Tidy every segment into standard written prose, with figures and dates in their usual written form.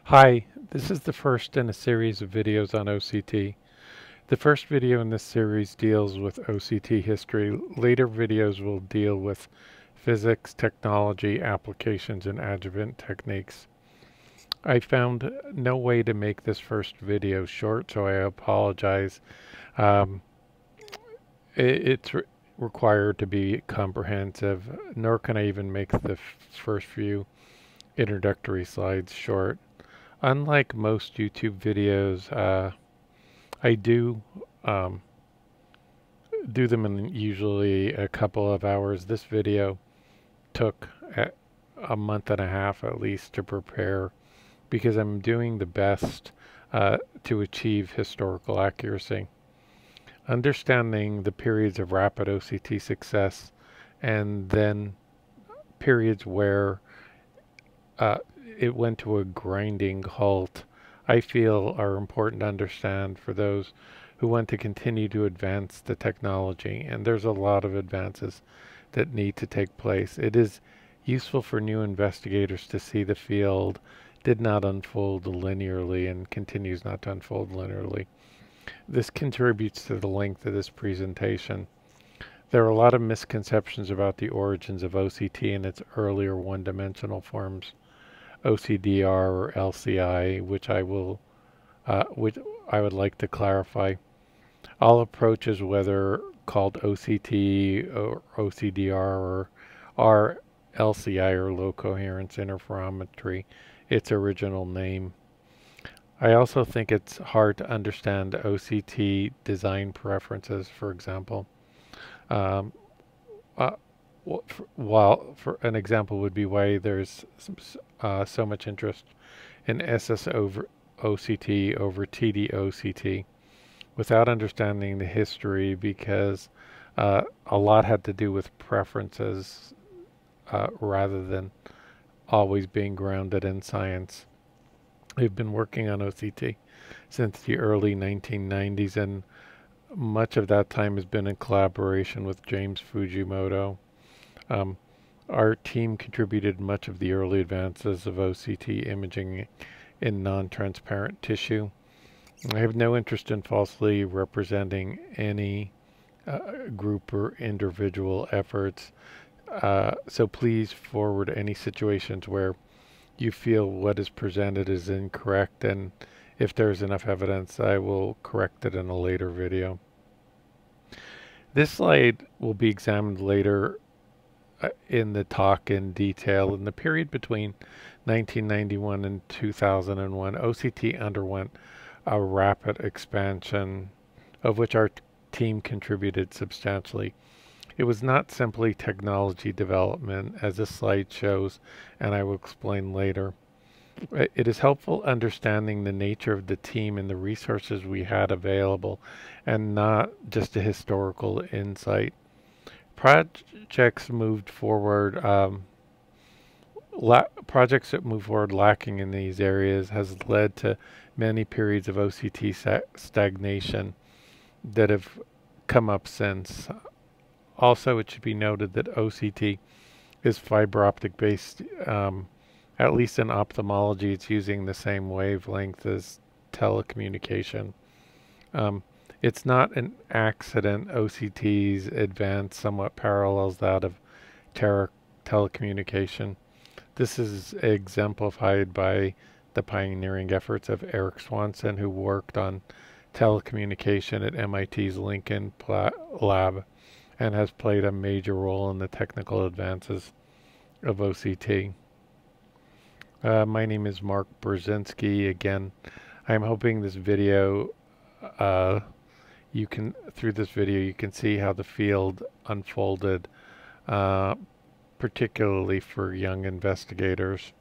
Hi, this is the first in a series of videos on OCT. The first video in this series deals with OCT history. Later videos will deal with physics, technology, applications, and adjuvant techniques. I found no way to make this first video short, so I apologize. Um, it's required to be comprehensive, nor can I even make the first few introductory slides short. Unlike most YouTube videos, I um, do them in usually a couple of hours. This video took a month and a half at least to prepare because I'm doing the best to achieve historical accuracy. Understanding the periods of rapid OCT success and then periods where it went to a grinding halt, I feel are important to understand for those who want to continue to advance the technology. And there's a lot of advances that need to take place. It is useful for new investigators to see the field did not unfold linearly and continues not to unfold linearly. This contributes to the length of this presentation. There are a lot of misconceptions about the origins of OCT and its earlier one-dimensional forms, OCDR or LCI, which I would like to clarify. All approaches, whether called OCT or OCDR or LCI or low coherence interferometry, its original name. I also think it's hard to understand OCT design preferences, for example. Um, uh, While for an example would be why there's so much interest in SS over OCT over TD-OCT without understanding the history, because a lot had to do with preferences rather than always being grounded in science. I've been working on OCT since the early 1990s, and much of that time has been in collaboration with James Fujimoto. Um, our team contributed much of the early advances of OCT imaging in non-transparent tissue. I have no interest in falsely representing any group or individual efforts, so please forward any situations where you feel what is presented is incorrect, and if there's enough evidence, I will correct it in a later video. This slide will be examined later in the talk in detail. In the period between 1991 and 2001, OCT underwent a rapid expansion, of which our team contributed substantially. It was not simply technology development, as this slide shows, and I will explain later. It is helpful understanding the nature of the team and the resources we had available, and not just a historical insight. Projects moved forward. Projects that move forward lacking in these areas has led to many periods of OCT stagnation that have come up since. Also, it should be noted that OCT is fiber optic based. At least in ophthalmology, it's using the same wavelength as telecommunication. It's not an accident OCT's advance somewhat parallels that of telecommunication. This is exemplified by the pioneering efforts of Eric Swanson, who worked on telecommunication at MIT's Lincoln Lab and has played a major role in the technical advances of OCT. My name is Mark Brezinski. Again, I'm hoping this video, through this video, you can see how the field unfolded, particularly for young investigators.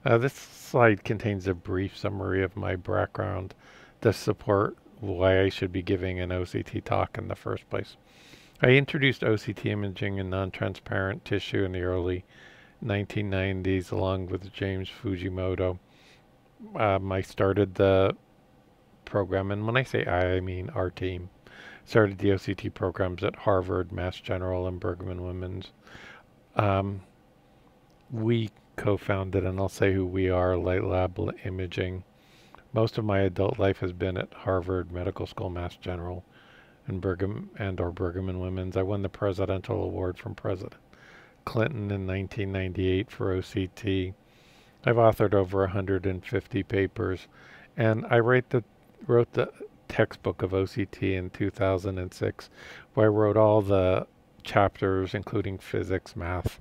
This slide contains a brief summary of my background to support why I should be giving an OCT talk in the first place. I introduced OCT imaging in non-transparent tissue in the early 1990s along with James Fujimoto. I started the program, and when I say I mean our team, started the OCT programs at Harvard, Mass General, and Bergman Women's. We co-founded, and I'll say who we are, Light Lab Imaging. Most of my adult life has been at Harvard Medical School, Mass General, and Brigham and Women's. I won the Presidential Award from President Clinton in 1998 for OCT. I've authored over 150 papers, and I wrote the textbook of OCT in 2006, where I wrote all the chapters, including physics, math,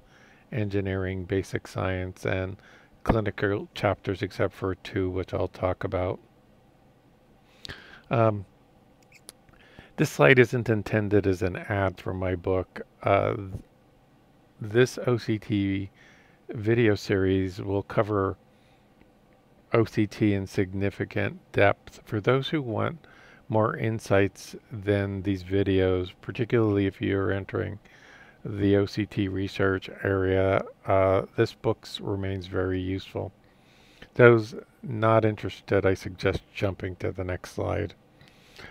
engineering, basic science, and clinical chapters, except for 2, which I'll talk about. This slide isn't intended as an ad for my book. This OCT video series will cover OCT in significant depth. For those who want more insights than these videos, particularly if you're entering the OCT research area, this book remains very useful. Those not interested, I suggest jumping to the next slide.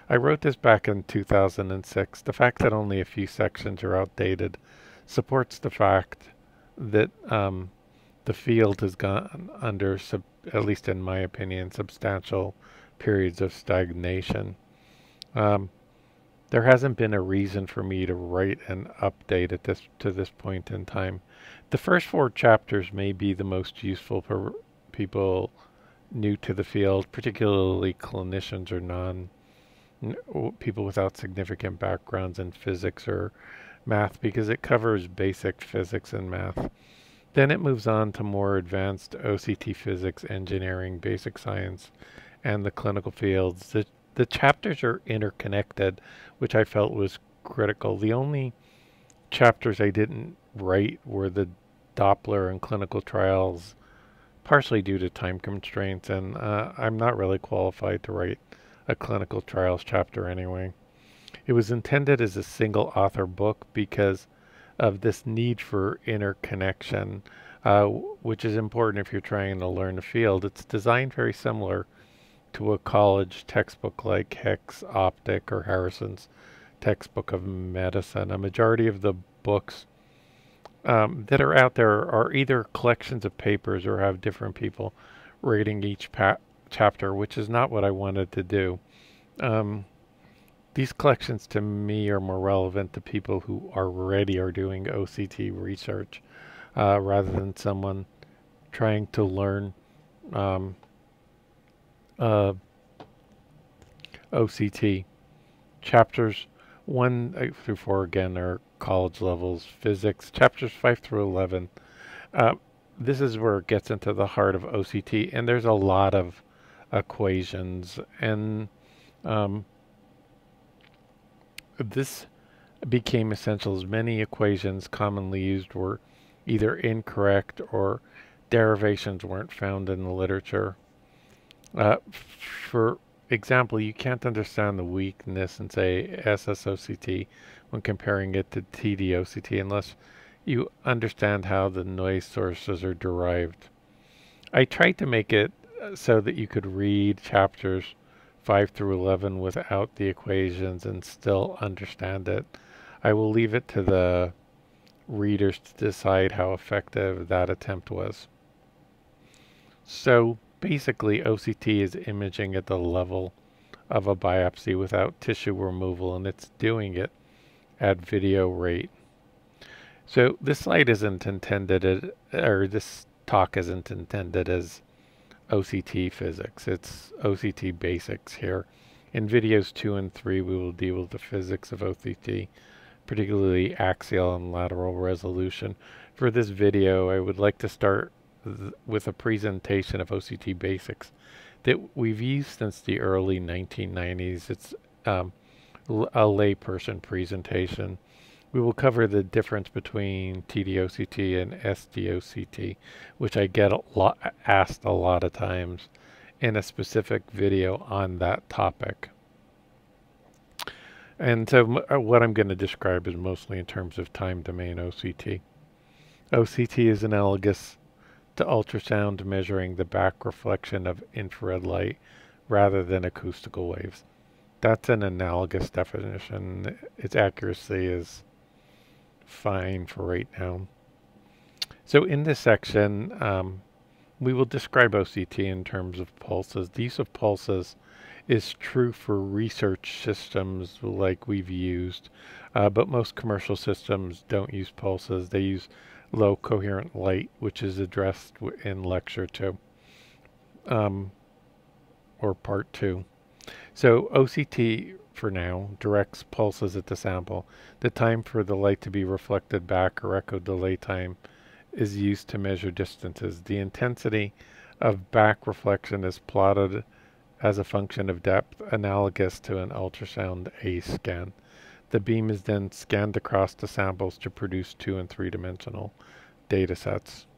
I wrote this back in 2006. The fact that only a few sections are outdated supports the fact that the field has gone under, at least in my opinion, substantial periods of stagnation. There hasn't been a reason for me to write an update at to this point in time. The first 4 chapters may be the most useful for people new to the field, particularly clinicians or people without significant backgrounds in physics or math, because it covers basic physics and math. Then it moves on to more advanced OCT physics, engineering, basic science, and the clinical fields. The chapters are interconnected, which I felt was critical. The only chapters I didn't write were the Doppler and clinical trials, partially due to time constraints, and I'm not really qualified to write a clinical trials chapter anyway. It was intended as a single author book because of this need for interconnection, which is important if you're trying to learn a field. It's designed very similar to a college textbook like Heck's Optic or Harrison's textbook of medicine. A majority of the books that are out there are either collections of papers or have different people rating each chapter, which is not what I wanted to do. These collections to me are more relevant to people who already are doing OCT research rather than someone trying to learn OCT. Chapters 1 through 4 again are college levels. Physics, chapters 5 through 11. This is where it gets into the heart of OCT, and there's a lot of equations, and this became essential as many equations commonly used were either incorrect or derivations weren't found in the literature. For example, you can't understand the weakness in, say, SSOCT when comparing it to TDOCT unless you understand how the noise sources are derived. I tried to make it so that you could read chapters 5 through 11 without the equations and still understand it. I will leave it to the readers to decide how effective that attempt was. So basically, OCT is imaging at the level of a biopsy without tissue removal, and it's doing it at video rate. So this slide isn't intended or this talk isn't intended as OCT physics. It's OCT basics here. In videos 2 and 3, we will deal with the physics of OCT, particularly axial and lateral resolution. For this video, I would like to start with a presentation of OCT basics that we've used since the early 1990s. It's a layperson presentation. We will cover the difference between TDOCT and SDOCT, which I get asked a lot of times in a specific video on that topic. And so what I'm going to describe is mostly in terms of time domain OCT. OCT is analogous to ultrasound, measuring the back reflection of infrared light rather than acoustical waves. That's an analogous definition. Its accuracy is fine for right now. So in this section, we will describe OCT in terms of pulses. The use of pulses is true for research systems like we've used, but most commercial systems don't use pulses. They use low coherent light, which is addressed in lecture 2, or part 2. So OCT, for now, directs pulses at the sample. The time for the light to be reflected back, or echo delay time, is used to measure distances. The intensity of back reflection is plotted as a function of depth, analogous to an ultrasound A scan. The beam is then scanned across the samples to produce 2- and 3-dimensional data sets.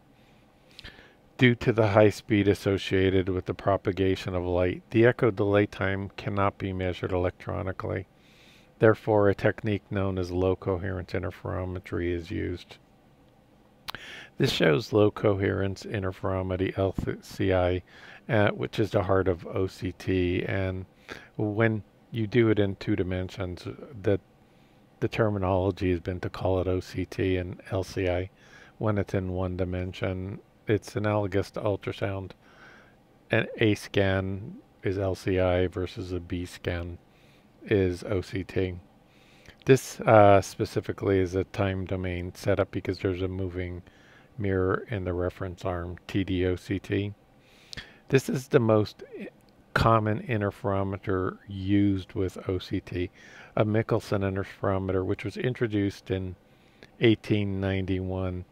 Due to the high speed associated with the propagation of light, the echo delay time cannot be measured electronically. Therefore, a technique known as low coherence interferometry is used. This shows low coherence interferometry, LCI, which is the heart of OCT. And when you do it in 2 dimensions, the terminology has been to call it OCT and LCI. When it's in 1 dimension, it's analogous to ultrasound. An A scan is LCI versus a B scan is OCT. This specifically is a time domain setup because there's a moving mirror in the reference arm, TDOCT. This is the most common interferometer used with OCT, a Michelson interferometer, which was introduced in 1891,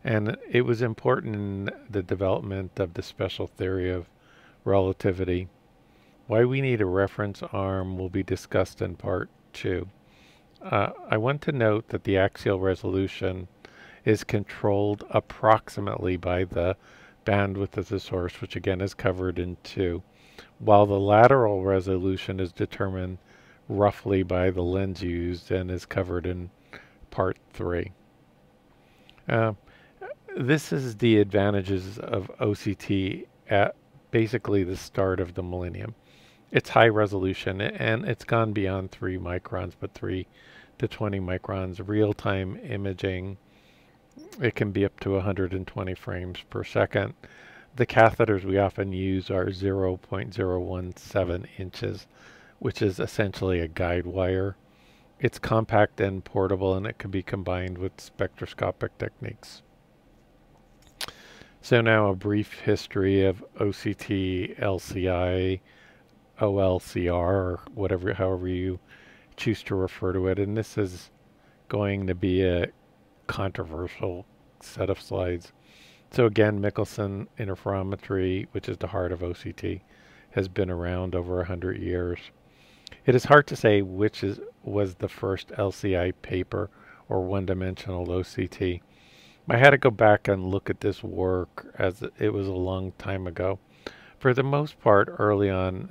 and it was important in the development of the special theory of relativity. Why we need a reference arm will be discussed in part 2. I want to note that the axial resolution is controlled approximately by the bandwidth of the source, which again is covered in 2, while the lateral resolution is determined roughly by the lens used and is covered in part 3. This is the advantages of OCT at basically the start of the millennium. It's high resolution, and it's gone beyond 3 microns, but 3 to 20 microns. Real-time imaging, it can be up to 120 frames per second. The catheters we often use are 0.017 inches, which is essentially a guide wire. It's compact and portable, and it can be combined with spectroscopic techniques. So now a brief history of OCT, LCI, OLCR, or whatever, however you choose to refer to it. And this is going to be a controversial set of slides. So again, Michelson interferometry, which is the heart of OCT, has been around over 100 years. It is hard to say which was the first LCI paper or one-dimensional OCT. I had to go back and look at this work as it was a long time ago. For the most part, early on,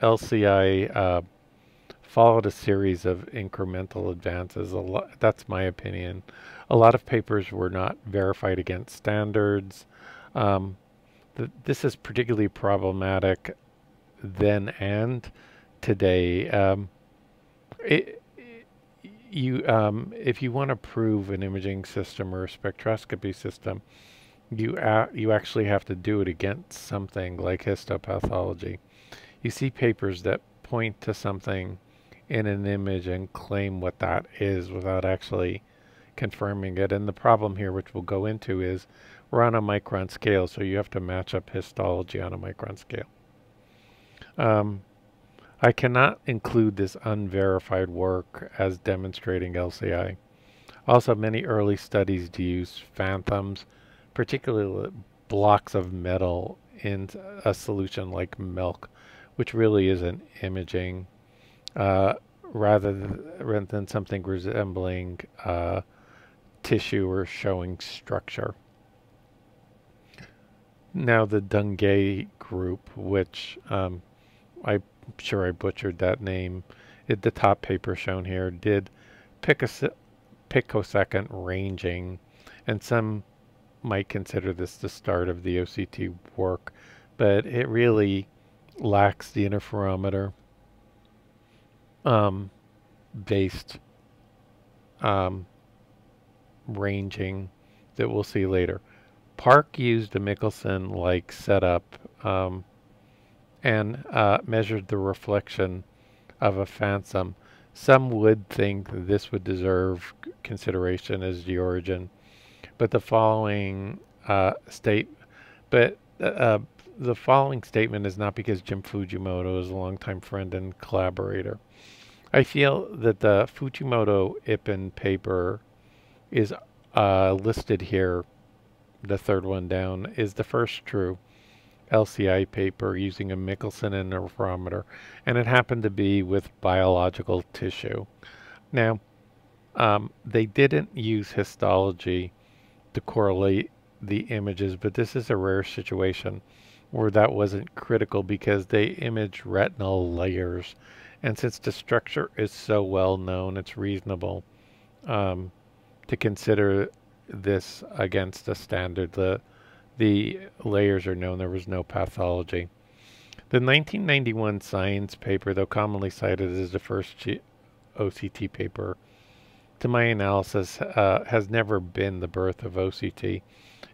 LCI followed a series of incremental advances. That's my opinion. A lot of papers were not verified against standards. This is particularly problematic then and today. If you want to prove an imaging system or a spectroscopy system, you actually have to do it against something like histopathology. You see papers that point to something in an image and claim what that is without actually confirming it. And the problem here, which we'll go into, is we're on a micron scale, so you have to match up histology on a micron scale. I cannot include this unverified work as demonstrating LCI. Also, many early studies use phantoms, particularly blocks of metal in a solution like milk, which really isn't imaging, rather than something resembling tissue or showing structure. Now the Dungay group, which I'm sure I butchered that name, the top paper shown here, did picosecond ranging, and some might consider this the start of the OCT work, but it really lacks the interferometer based ranging that we'll see later. Park used a Michelson-like setup and measured the reflection of a phantom. Some would think that this would deserve consideration as the origin, but the following the following statement is not because Jim Fujimoto is a longtime friend and collaborator. I feel that the Fujimoto-Ippen paper is listed here, the third one down, is the first true LCI paper using a Michelson interferometer, and it happened to be with biological tissue. Now, they didn't use histology to correlate the images, but this is a rare situation where that wasn't critical because they image retinal layers, and since the structure is so well known, it's reasonable to consider this against a standard. The layers are known, there was no pathology. The 1991 Science paper, though commonly cited as the first OCT paper, to my analysis, has never been the birth of OCT,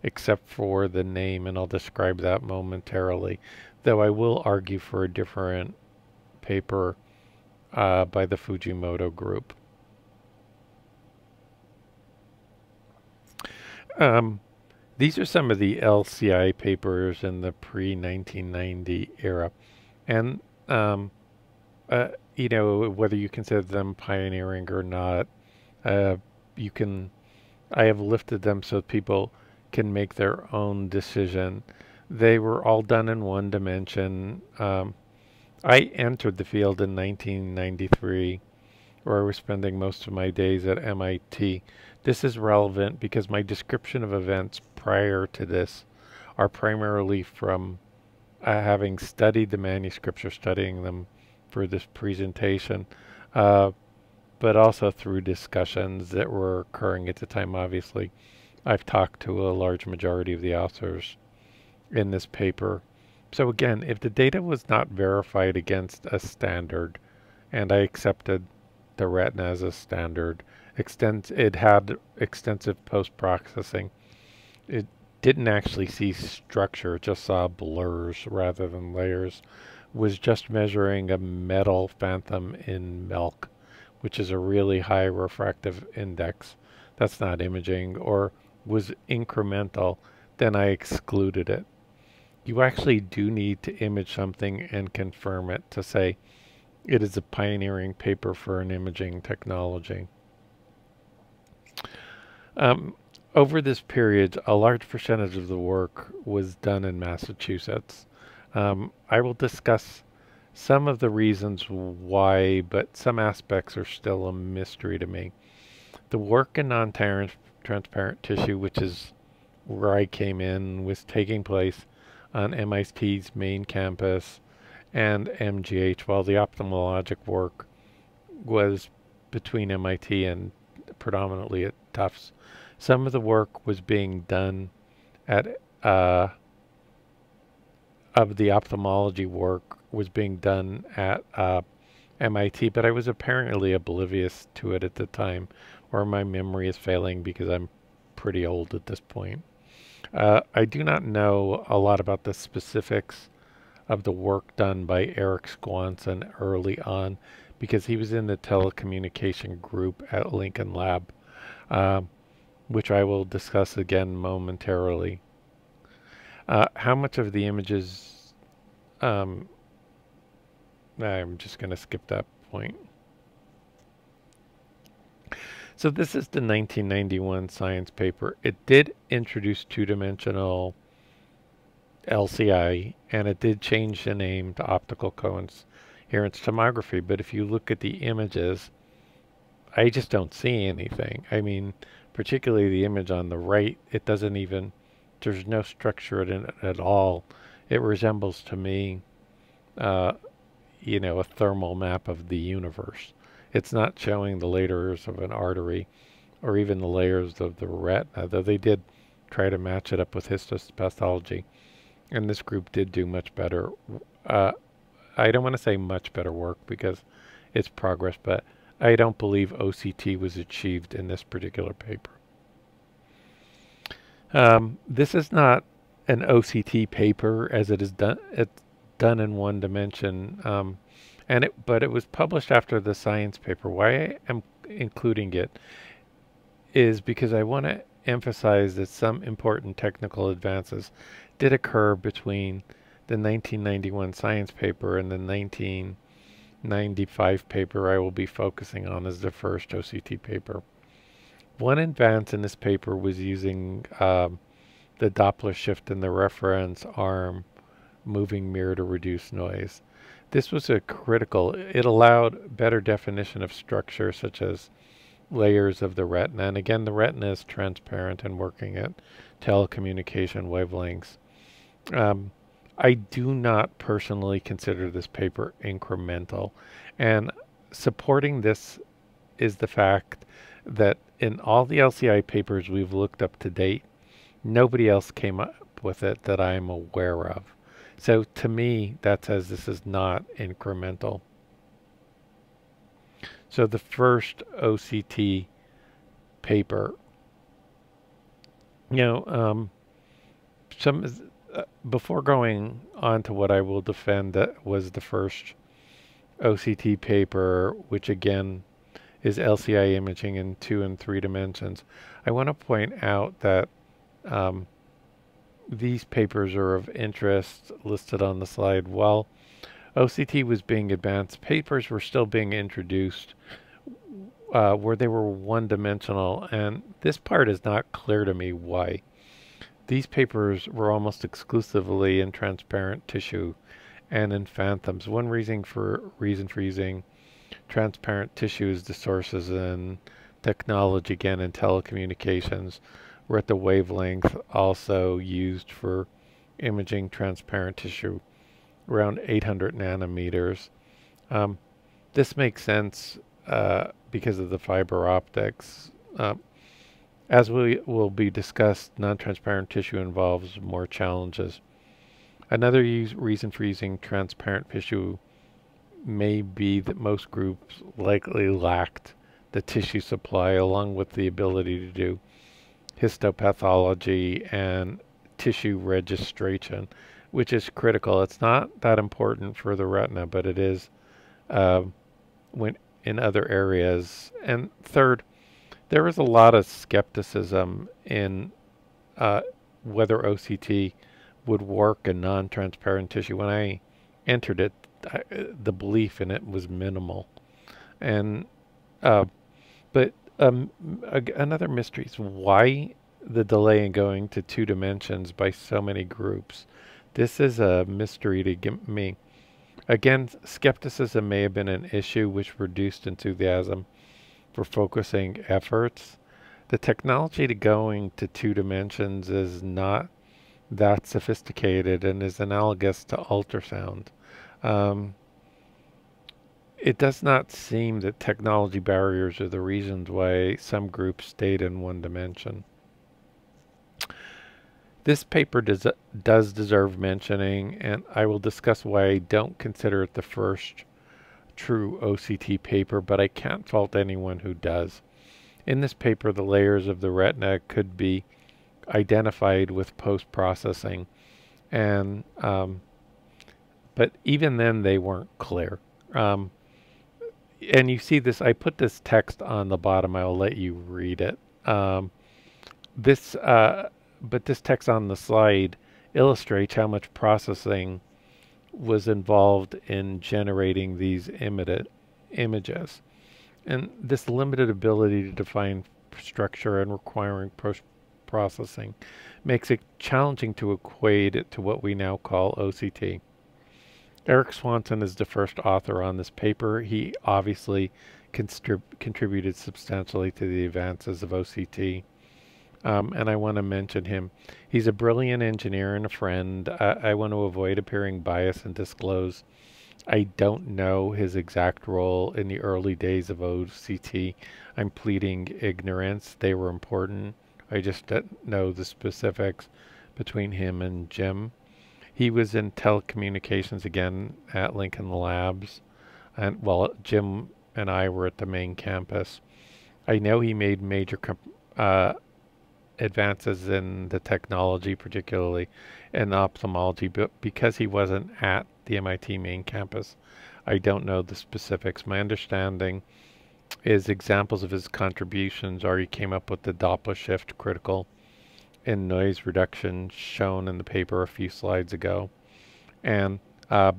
except for the name, and I'll describe that momentarily, though I will argue for a different paper by the Fujimoto group. These are some of the LCI papers in the pre-1990 era, and you know, whether you consider them pioneering or not, I have lifted them so people can make their own decision. They were all done in one dimension. I entered the field in 1993, where I was spending most of my days at MIT. This is relevant because my description of events prior to this are primarily from having studied the manuscripts or studying them for this presentation, but also through discussions that were occurring at the time. Obviously, I've talked to a large majority of the authors in this paper. So again, if the data was not verified against a standard, and I accepted the retina as a standard, it had extensive post-processing. It didn't actually see structure, it just saw blurs rather than layers, was just measuring a metal phantom in milk, which is a really high refractive index. That's not imaging, or was incremental, then I excluded it. You actually do need to image something and confirm it to say it is a pioneering paper for an imaging technology. Over this period, a large percentage of the work was done in Massachusetts. I will discuss some of the reasons why, but some aspects are still a mystery to me. The work in non-transparent tissue, which is where I came in, was taking place on MIT's main campus and MGH, while the ophthalmologic work was between MIT and predominantly at Tufts. Some of the work was being done at of the ophthalmology work was being done at MIT, but I was apparently oblivious to it at the time, or my memory is failing because I'm pretty old at this point. I do not know a lot about the specifics of the work done by Eric Swanson early on, because he was in the telecommunication group at Lincoln Lab, which I will discuss again momentarily. How much of the images, I'm just going to skip that point. So this is the 1991 Science paper. It did introduce two-dimensional LCI, and it did change the name to optical coherence tomography, but if you look at the images, I just don't see anything. I mean, particularly the image on the right, it doesn't even, there's no structure in it at all. It resembles to me, you know, a thermal map of the universe. It's not showing the layers of an artery or even the layers of the retina, though they did try to match it up with histopathology. And this group did do much better. I don't want to say much better work because it's progress, but I don't believe OCT was achieved in this particular paper. This is not an OCT paper as it is done. It's done in one dimension, but it was published after the science paper. Why I am including it is because I want to emphasize that some important technical advances did occur between the 1991 science paper and the 1995 paper I will be focusing on as the first OCT paper. One advance in this paper was using the Doppler shift in the reference arm moving mirror to reduce noise. This was critical. It allowed better definition of structure such as layers of the retina. And again, the retina is transparent and working at telecommunication wavelengths. I do not personally consider this paper incremental. And supporting this is the fact that in all the LCI papers we've looked up to date, nobody else came up with it that I'm aware of. So to me, that says this is not incremental. So the first OCT paper, before going on to what I will defend, that was the first OCT paper, which again is LCI imaging in 2 and 3 dimensions. I want to point out that these papers are of interest listed on the slide. While OCT was being advanced, papers were still being introduced where they were one-dimensional, and this part is not clear to me why. These papers were almost exclusively in transparent tissue and in phantoms. One reason for using transparent tissue is the sources in technology, again in telecommunications. We're at the wavelength also used for imaging transparent tissue around 800 nanometers. This makes sense because of the fiber optics. As will be discussed, non-transparent tissue involves more challenges. Another reason for using transparent tissue may be that most groups likely lacked the tissue supply along with the ability to do histopathology and tissue registration, which is critical. It's not that important for the retina, but it is when in other areas. And third, there was a lot of skepticism in whether OCT would work in non-transparent tissue. When I entered it, the belief in it was minimal. And another mystery is why the delay in going to 2 dimensions by so many groups. This is a mystery to me. Again, skepticism may have been an issue which reduced enthusiasm for focusing efforts. The technology to going to 2 dimensions is not that sophisticated and is analogous to ultrasound. It does not seem that technology barriers are the reasons why some groups stayed in 1 dimension. This paper does deserve mentioning, and I will discuss why I don't consider it the first true OCT paper, but I can't fault anyone who does. In this paper, the layers of the retina could be identified with post-processing, and but even then they weren't clear. And you see this, I put this text on the bottom, I will let you read it. But this text on the slide illustrates how much processing was involved in generating these images. And this limited ability to define structure and requiring processing makes it challenging to equate it to what we now call OCT. Eric Swanson is the first author on this paper. He obviously contributed substantially to the advances of OCT. And I want to mention him. He's a brilliant engineer and a friend. I want to avoid appearing biased and disclose I don't know his exact role in the early days of OCT. I'm pleading ignorance. They were important. I just don't know the specifics between him and Jim. He was in telecommunications again at Lincoln Labs, and while Jim and I were at the main campus. I know he made major advances in the technology, particularly in ophthalmology, but because he wasn't at the MIT main campus, I don't know the specifics. My understanding is examples of his contributions are he came up with the Doppler shift critical in noise reduction shown in the paper a few slides ago, and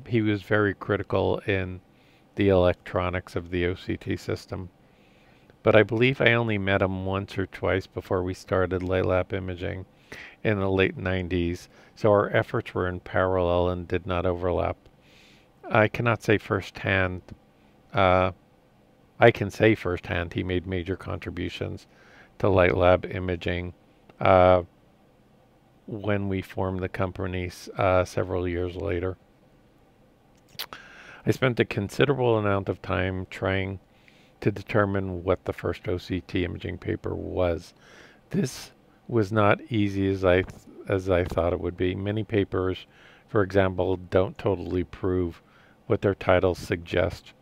he was very critical in the electronics of the OCT system. But I believe I only met him once or twice before we started light lab imaging in the late 90s, so our efforts were in parallel and did not overlap. I cannot say firsthand, I can say firsthand he made major contributions to light lab imaging when we formed the company several years later. I spent a considerable amount of time trying to determine what the first OCT imaging paper was. This was not easy as I thought it would be. Many papers, for example, don't totally prove what their titles suggest.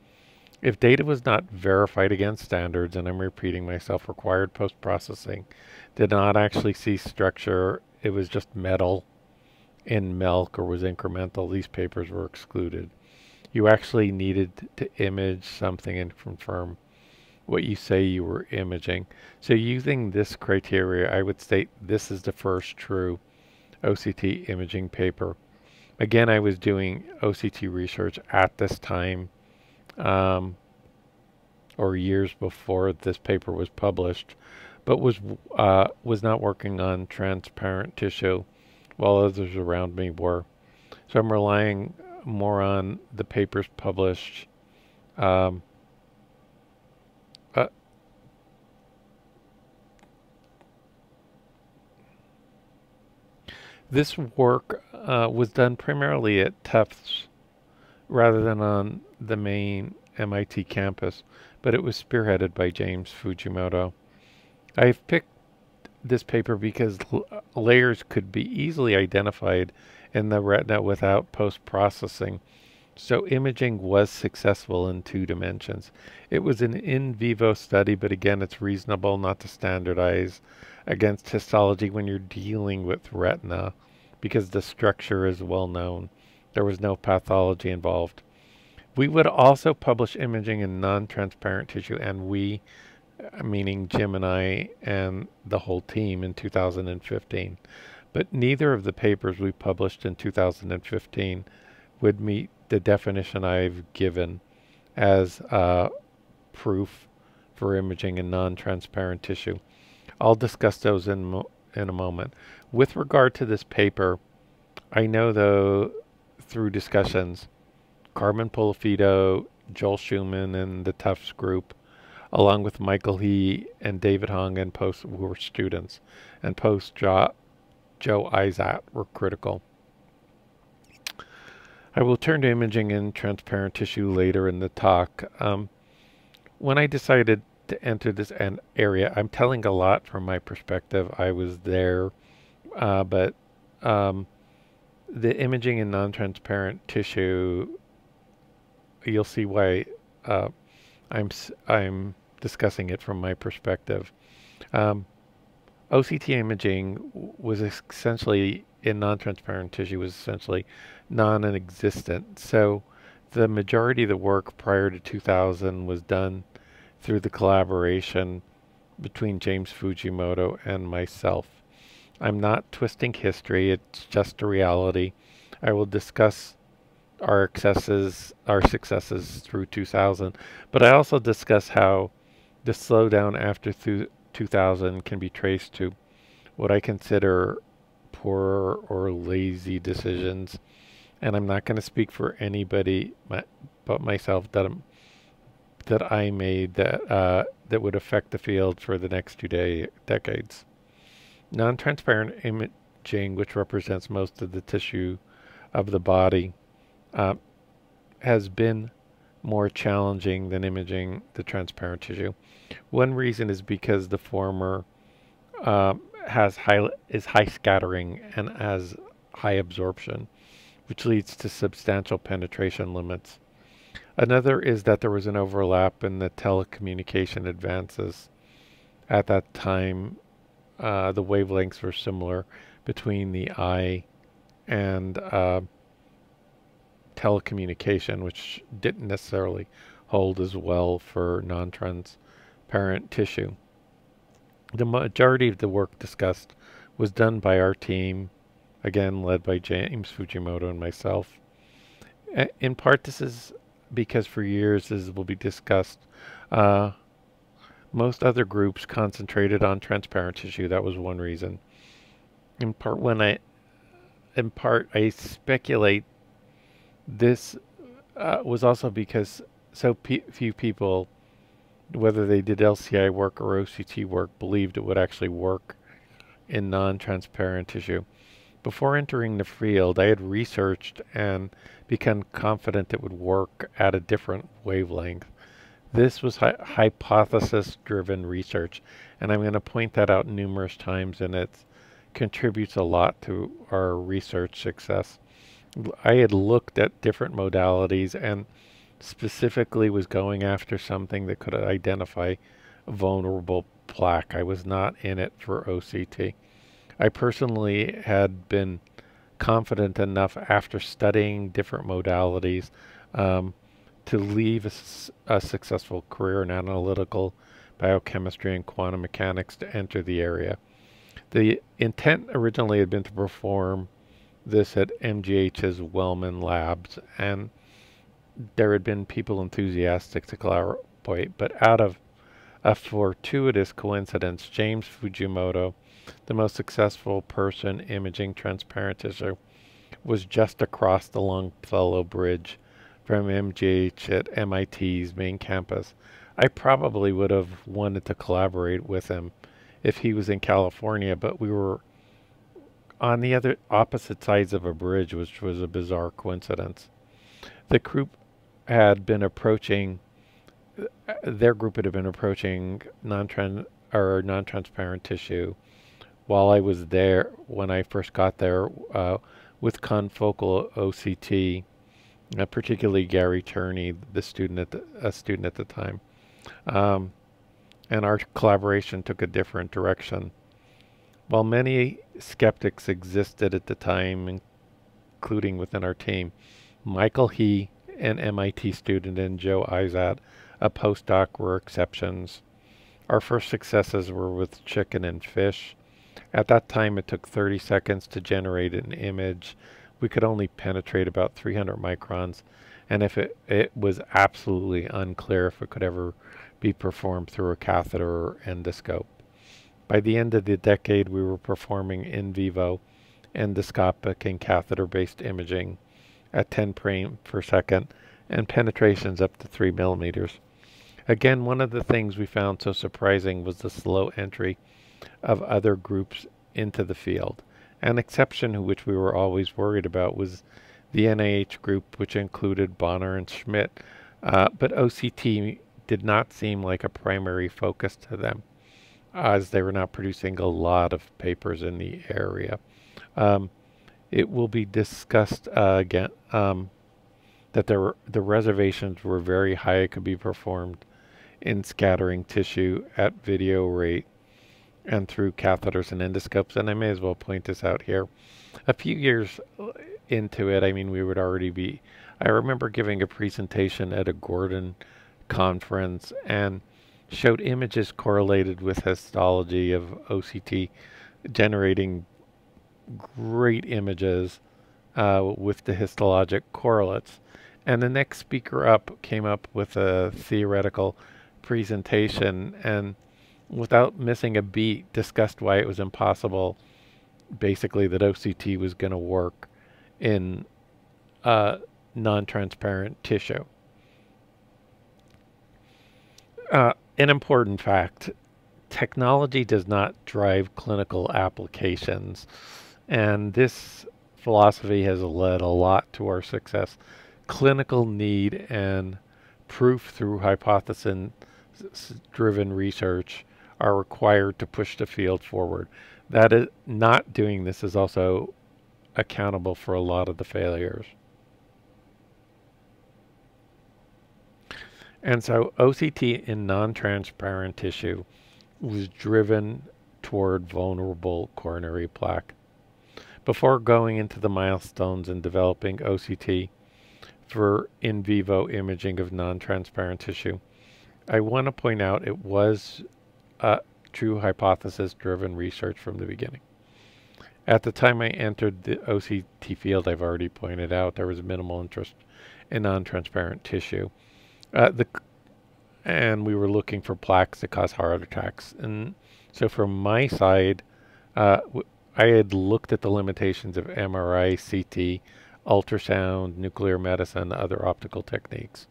If data was not verified against standards, and I'm repeating myself, required post-processing, did not actually see structure, it was just metal in milk or was incremental, these papers were excluded. You actually needed to image something and confirm what you say you were imaging. So using this criteria, I would state this is the first true OCT imaging paper. Again, I was doing OCT research at this time, or years before this paper was published, but was not working on transparent tissue while others around me were. So I'm relying more on the papers published this work was done primarily at Tufts rather than on the main MIT campus, but it was spearheaded by James Fujimoto. I've picked this paper because layers could be easily identified in the retina without post-processing, so imaging was successful in 2 dimensions. It was an in vivo study, but again, it's reasonable not to standardize against histology when you're dealing with retina because the structure is well known. There was no pathology involved. We would also publish imaging in non-transparent tissue, and we, meaning Jim and I and the whole team, in 2015. But neither of the papers we published in 2015 would meet the definition I've given as proof for imaging in non-transparent tissue. I'll discuss those in a moment. With regard to this paper, I know though through discussions, Carmen Polifito, Joel Schumann, and the Tufts group, along with Michael He and David Hong and who were students, and Joe Izat were critical. I will turn to imaging in transparent tissue later in the talk. When I decided to enter this area, I'm telling a lot from my perspective. I was there, but the imaging in non-transparent tissue, you'll see why I'm discussing it from my perspective. OCT imaging was essentially in non-transparent tissue was essentially non-existent. So the majority of the work prior to 2000 was done through the collaboration between James Fujimoto and myself. I'm not twisting history, it's just a reality. I will discuss our successes through 2000, but I also discuss how the slowdown after 2000 can be traced to what I consider poor or lazy decisions. And I'm not going to speak for anybody but myself that I made that would affect the field for the next 2 decades. Non-transparent imaging, which represents most of the tissue of the body, has been more challenging than imaging the transparent tissue. One reason is because the former is high scattering and has high absorption, which leads to substantial penetration limits. Another is that there was an overlap in the telecommunication advances at that time the wavelengths were similar between the eye and telecommunication, which didn't necessarily hold as well for non-transparent tissue. The majority of the work discussed was done by our team, again led by James Fujimoto and myself. In part, this is because for years, as will be discussed, most other groups concentrated on transparent tissue. That was one reason. In part, I speculate this was also because so few people, whether they did LCI work or OCT work, believed it would actually work in non-transparent tissue. Before entering the field, I had researched and become confident it would work at a different wavelength. This was hypothesis-driven research, and I'm going to point that out numerous times, and it contributes a lot to our research success. I had looked at different modalities and specifically was going after something that could identify vulnerable plaque. I was not in it for OCT. I personally had been confident enough after studying different modalities to leave a successful career in analytical biochemistry and quantum mechanics to enter the area. The intent originally had been to perform this at MGH's Wellman Labs, and there had been people enthusiastic to collaborate, but out of a fortuitous coincidence, James Fujimoto, the most successful person imaging transparent tissue, was just across the Longfellow Bridge from MGH at MIT's main campus. I probably would have wanted to collaborate with him if he was in California, but we were on the other opposite sides of a bridge, which was a bizarre coincidence. The group had been approaching, non-transparent tissue while I was there, when I first got there, with confocal OCT, particularly Gary Turney, a student at the time. And our collaboration took a different direction. While many skeptics existed at the time, including within our team, Michael He, an MIT student, and Joe Izat, a postdoc, were exceptions. Our first successes were with chicken and fish. At that time, it took 30 seconds to generate an image. We could only penetrate about 300 microns, and if it was absolutely unclear if it could ever be performed through a catheter or endoscope. By the end of the decade, we were performing in vivo endoscopic and catheter-based imaging at 10 frames per second and penetrations up to 3 millimeters. Again, one of the things we found so surprising was the slow entry of other groups into the field. An exception which we were always worried about was the NIH group, which included Bonner and Schmidt, but OCT did not seem like a primary focus to them, as they were not producing a lot of papers in the area. It will be discussed again that the reservations were very high. It could be performed in scattering tissue at video rate and through catheters and endoscopes, and I may as well point this out here. A few years into it, I mean, we would already be, I remember giving a presentation at a Gordon conference and showed images correlated with histology of OCT, generating great images with the histologic correlates. And the next speaker up came up with a theoretical presentation and, without missing a beat, discussed why it was impossible, basically, that OCT was going to work in non-transparent tissue. An important fact: technology does not drive clinical applications, and this philosophy has led a lot to our success. Clinical need and proof through hypothesis-driven research are required to push the field forward. That is, not doing this is also accountable for a lot of the failures. And so OCT in non-transparent tissue was driven toward vulnerable coronary plaque. Before going into the milestones in developing OCT for in vivo imaging of non-transparent tissue, I want to point out it was true hypothesis-driven research from the beginning. At the time I entered the OCT field, I've already pointed out there was minimal interest in non-transparent tissue. And we were looking for plaques that cause heart attacks. And so from my side, I had looked at the limitations of MRI, CT, ultrasound, nuclear medicine, other optical techniques,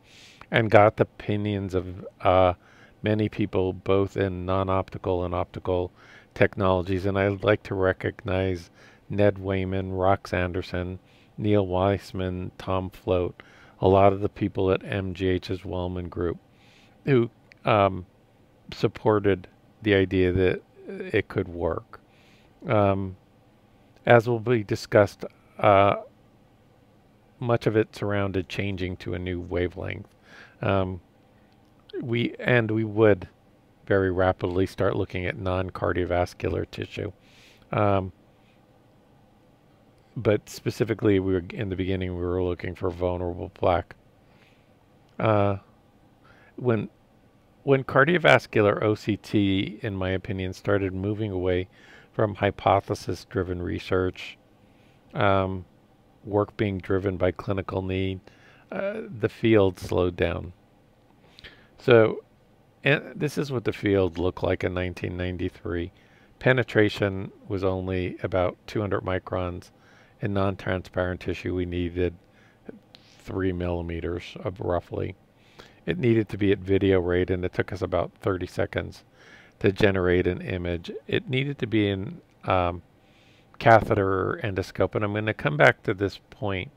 and got the opinions of many people both in non-optical and optical technologies. And I'd like to recognize Ned Wayman, Rox Anderson, Neil Weissman, Tom Float, a lot of the people at MGH's Wellman Group who supported the idea that it could work. As will be discussed, much of it surrounded changing to a new wavelength. We would very rapidly start looking at non-cardiovascular tissue. But specifically, in the beginning, we were looking for vulnerable plaque. When cardiovascular OCT, in my opinion, started moving away from hypothesis-driven research, work being driven by clinical need, the field slowed down. So, and this is what the field looked like in 1993. Penetration was only about 200 microns. In non-transparent tissue, we needed 3 millimeters of roughly. It needed to be at video rate, and it took us about 30 seconds to generate an image. It needed to be in catheter endoscope, and I'm going to come back to this point.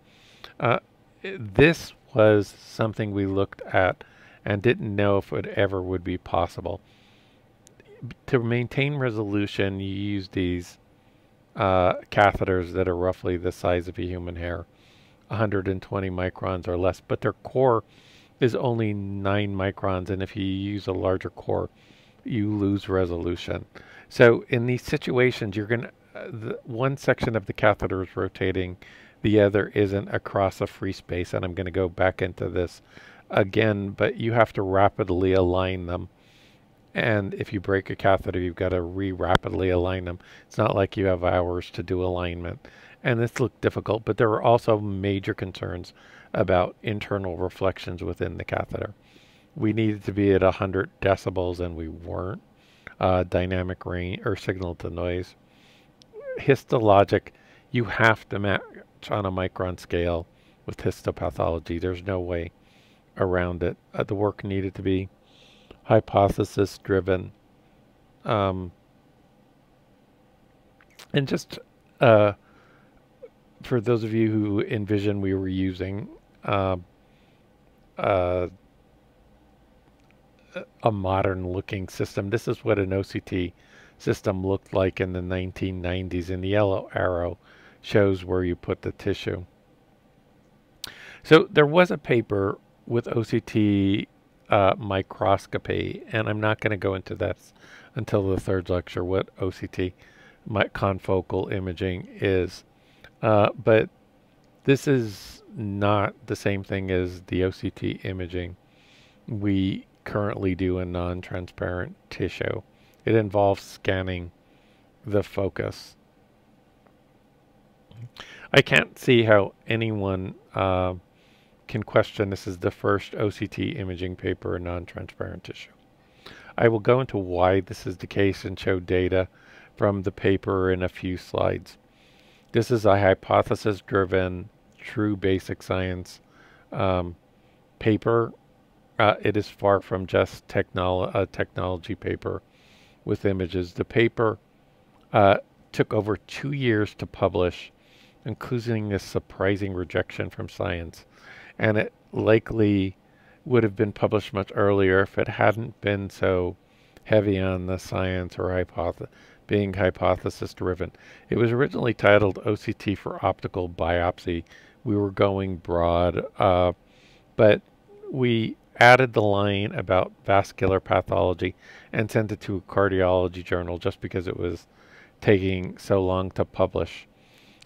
This was something we looked at and didn't know if it ever would be possible. To maintain resolution, you use these catheters that are roughly the size of a human hair, 120 microns or less, but their core is only 9 microns, and if you use a larger core, you lose resolution. So in these situations, you're going to, one section of the catheter is rotating, the other isn't across a free space, and I'm going to go back into this again, but you have to rapidly align them. And if you break a catheter, you've got to rapidly align them. It's not like you have hours to do alignment. And this looked difficult, but there were also major concerns about internal reflections within the catheter. We needed to be at 100 decibels, and we weren't. Dynamic range or signal to noise. Histologic, you have to match on a micron scale with histopathology. There's no way around it. The work needed to be hypothesis driven. And just for those of you who envision, we were using a modern looking system. This is what an OCT system looked like in the 1990s, and the yellow arrow shows where you put the tissue. So there was a paper with OCT microscopy, and I'm not going to go into that until the third lecture, what OCT confocal imaging is. But this is not the same thing as the OCT imaging we currently do in non-transparent tissue. It involves scanning the focus. I can't see how anyone can question this is the first OCT imaging paper in non-transparent tissue. I will go into why this is the case and show data from the paper in a few slides. This is a hypothesis-driven, true basic science paper. It is far from just a technology paper with images. The paper took over 2 years to publish, including a surprising rejection from Science. And it likely would have been published much earlier if it hadn't been so heavy on the science or being hypothesis driven. It was originally titled OCT for Optical Biopsy. We were going broad, but we added the line about vascular pathology and sent it to a cardiology journal just because it was taking so long to publish.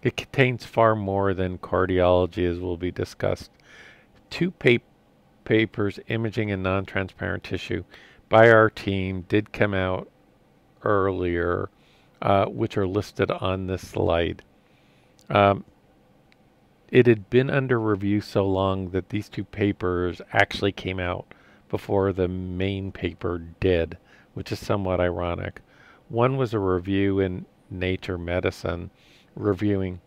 It contains far more than cardiology, as will be discussed. Two papers, imaging and non-transparent tissue, by our team did come out earlier, which are listed on this slide. It had been under review so long that these two papers actually came out before the main paper did, which is somewhat ironic. One was a review in Nature Medicine reviewing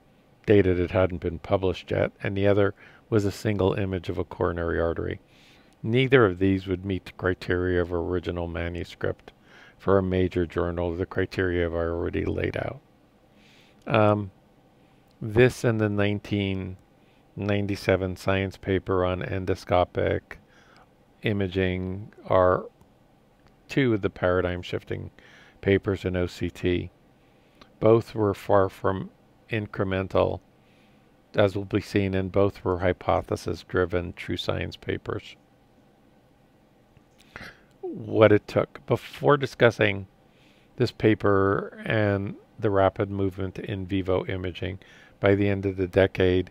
data that hadn't been published yet, and the other was a single image of a coronary artery. Neither of these would meet the criteria of original manuscript for a major journal. The criteria I've already laid out. This and the 1997 science paper on endoscopic imaging are two of the paradigm-shifting papers in OCT. Both were far from incremental, as will be seen, and both were hypothesis-driven true science papers. What it took. Before discussing this paper and the rapid movement in vivo imaging by the end of the decade,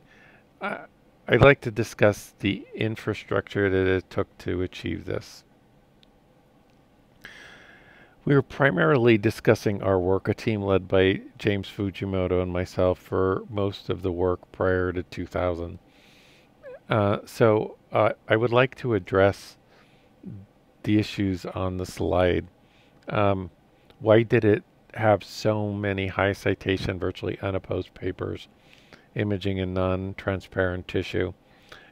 I'd like to discuss the infrastructure that it took to achieve this. We were primarily discussing our work, a team led by James Fujimoto and myself for most of the work prior to 2000. So I would like to address the issues on the slide. Why did it have so many high citation, virtually unopposed papers, imaging in non-transparent tissue?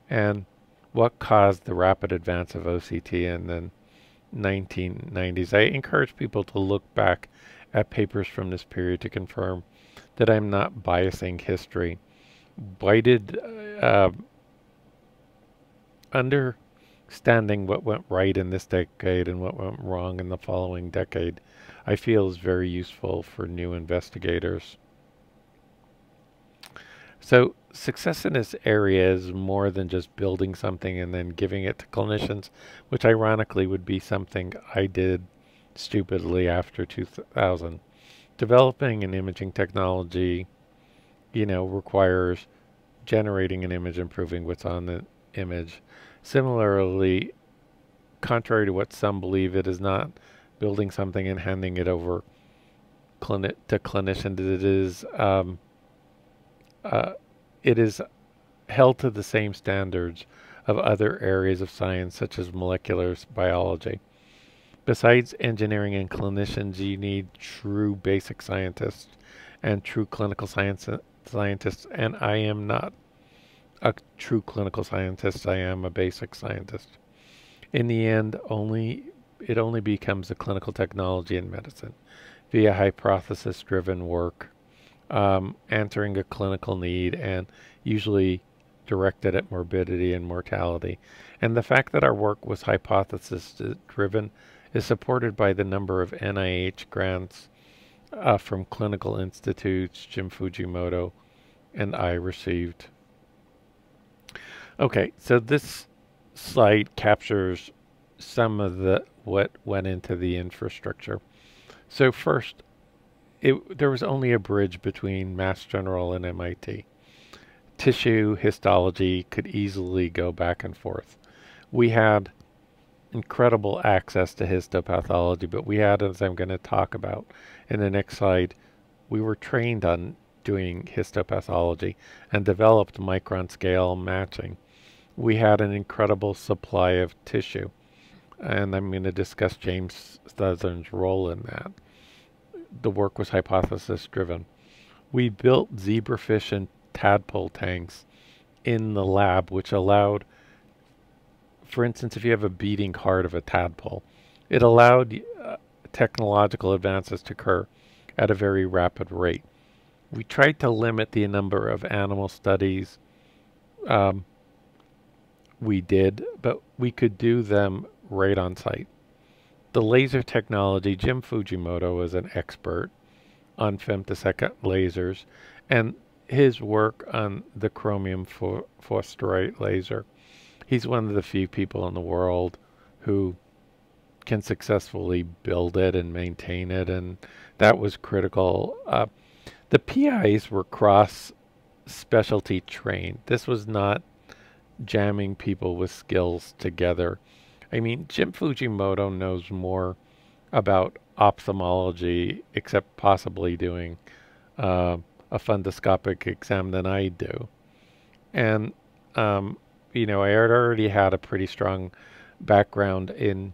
And what caused the rapid advance of OCT in the 1990s? I encourage people to look back at papers from this period to confirm that I'm not biasing history. Why did understanding what went right in this decade and what went wrong in the following decade, I feel is very useful for new investigators. So success in this area is more than just building something and then giving it to clinicians, which ironically would be something I did stupidly after 2000. Developing an imaging technology, requires generating an image and proving what's on the image. Similarly, contrary to what some believe, it is not building something and handing it over to clinicians. It is held to the same standards of other areas of science, such as molecular biology. Besides engineering and clinicians, you need true basic scientists and true clinical scientists, and I am not a true clinical scientist. I am a basic scientist. In the end, it only becomes a clinical technology in medicine via hypothesis-driven work, answering a clinical need and usually directed at morbidity and mortality. And the fact that our work was hypothesis-driven is supported by the number of NIH grants from clinical institutes Jim Fujimoto and I received. Okay, so this slide captures some of what went into the infrastructure. So first, there was only a bridge between Mass General and MIT. Tissue histology could easily go back and forth. We had incredible access to histopathology, but we had, as I'm going to talk about in the next slide, we were trained on doing histopathology and developed micron scale matching. We had an incredible supply of tissue, and I'm going to discuss James Fujimoto's role in that. The work was hypothesis driven. We built zebrafish and tadpole tanks in the lab, which allowed, for instance, if you have a beating heart of a tadpole, it allowed technological advances to occur at a very rapid rate. We tried to limit the number of animal studies we did, but we could do them right on site. The laser technology, Jim Fujimoto was an expert on femtosecond lasers, and his work on the chromium phosphorite laser, He's one of the few people in the world who can successfully build it and maintain it, and that was critical. The PIs were cross-specialty trained. This was not jamming people with skills together. I mean, Jim Fujimoto knows more about ophthalmology, except possibly doing a fundoscopic exam than I do. And, you know, I had already had a pretty strong background in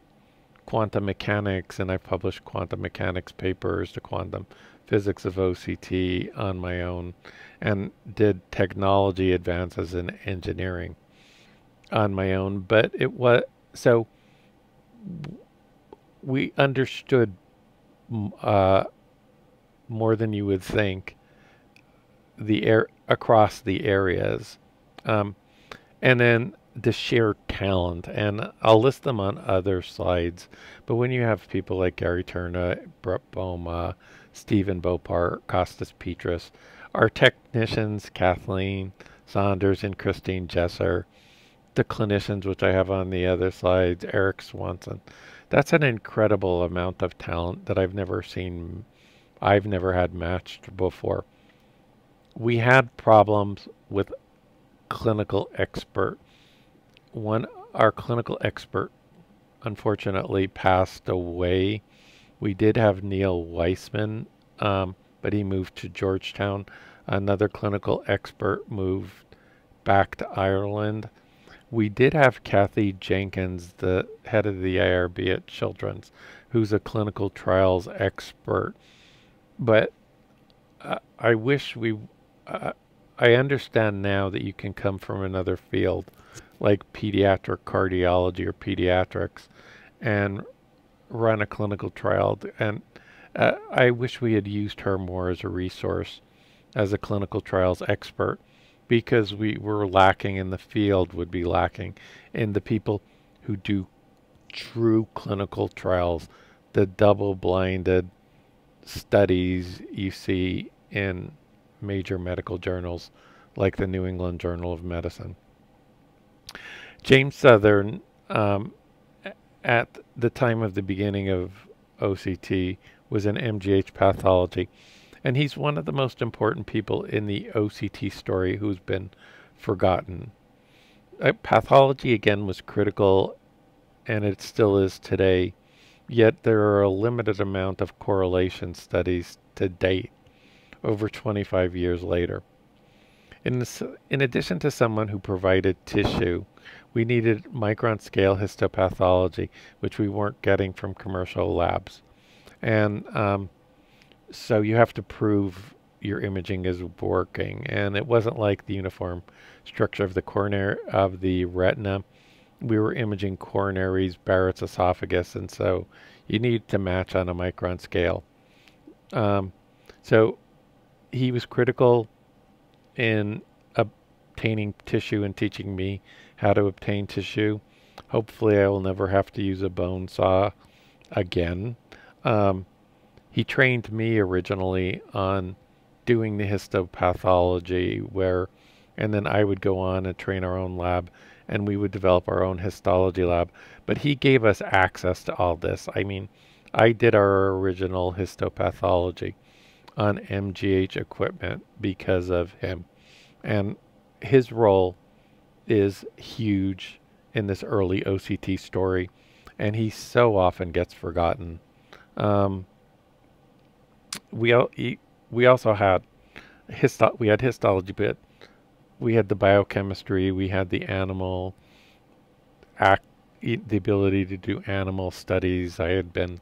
quantum mechanics, and I published quantum mechanics papers to quantum physics of OCT on my own, and did technology advances in engineering on my own. But it was, so we understood more than you would think across the areas, and then the sheer talent, and I'll list them on other slides. But when you have people like Gary Turner, Brett Boma, Stephen Bopart, Costas Petras, our technicians, Kathleen Saunders and Christine Jesser, the clinicians, which I have on the other slides, Eric Swanson, that's an incredible amount of talent that I've never had matched before. We had problems with clinical expert. Our clinical expert unfortunately passed away. We did have Neil Weissman, but he moved to Georgetown. Another clinical expert moved back to Ireland. We did have Kathy Jenkins, the head of the IRB at Children's, who's a clinical trials expert. But I wish I understand now that you can come from another field like pediatric cardiology or pediatrics and run a clinical trial. And I wish we had used her more as a resource as a clinical trials expert, because we were lacking in the field, would be lacking in the people who do true clinical trials, the double-blinded studies you see in major medical journals like the New England Journal of Medicine. James Southern, at the time of the beginning of OCT, was in MGH pathology, and he's one of the most important people in the OCT story who's been forgotten. Pathology, again, was critical, and it still is today, yet there are a limited amount of correlation studies to date, over 25 years later. In addition to someone who provided tissue, we needed micron scale histopathology, which we weren't getting from commercial labs. And so you have to prove your imaging is working. And it wasn't like the uniform structure of the coronary of the retina. We were imaging coronaries, Barrett's esophagus, and so you need to match on a micron scale. So he was critical in obtaining tissue and teaching me how to obtain tissue. Hopefully I will never have to use a bone saw again. He trained me originally on doing the histopathology, and then I would go on and train our own lab, and we would develop our own histology lab. But he gave us access to all this. I mean, I did our original histopathology on MGH equipment because of him. And his role is huge in this early OCT story, and he so often gets forgotten. We also had histology, but we had the biochemistry, we had the animal the ability to do animal studies. I had been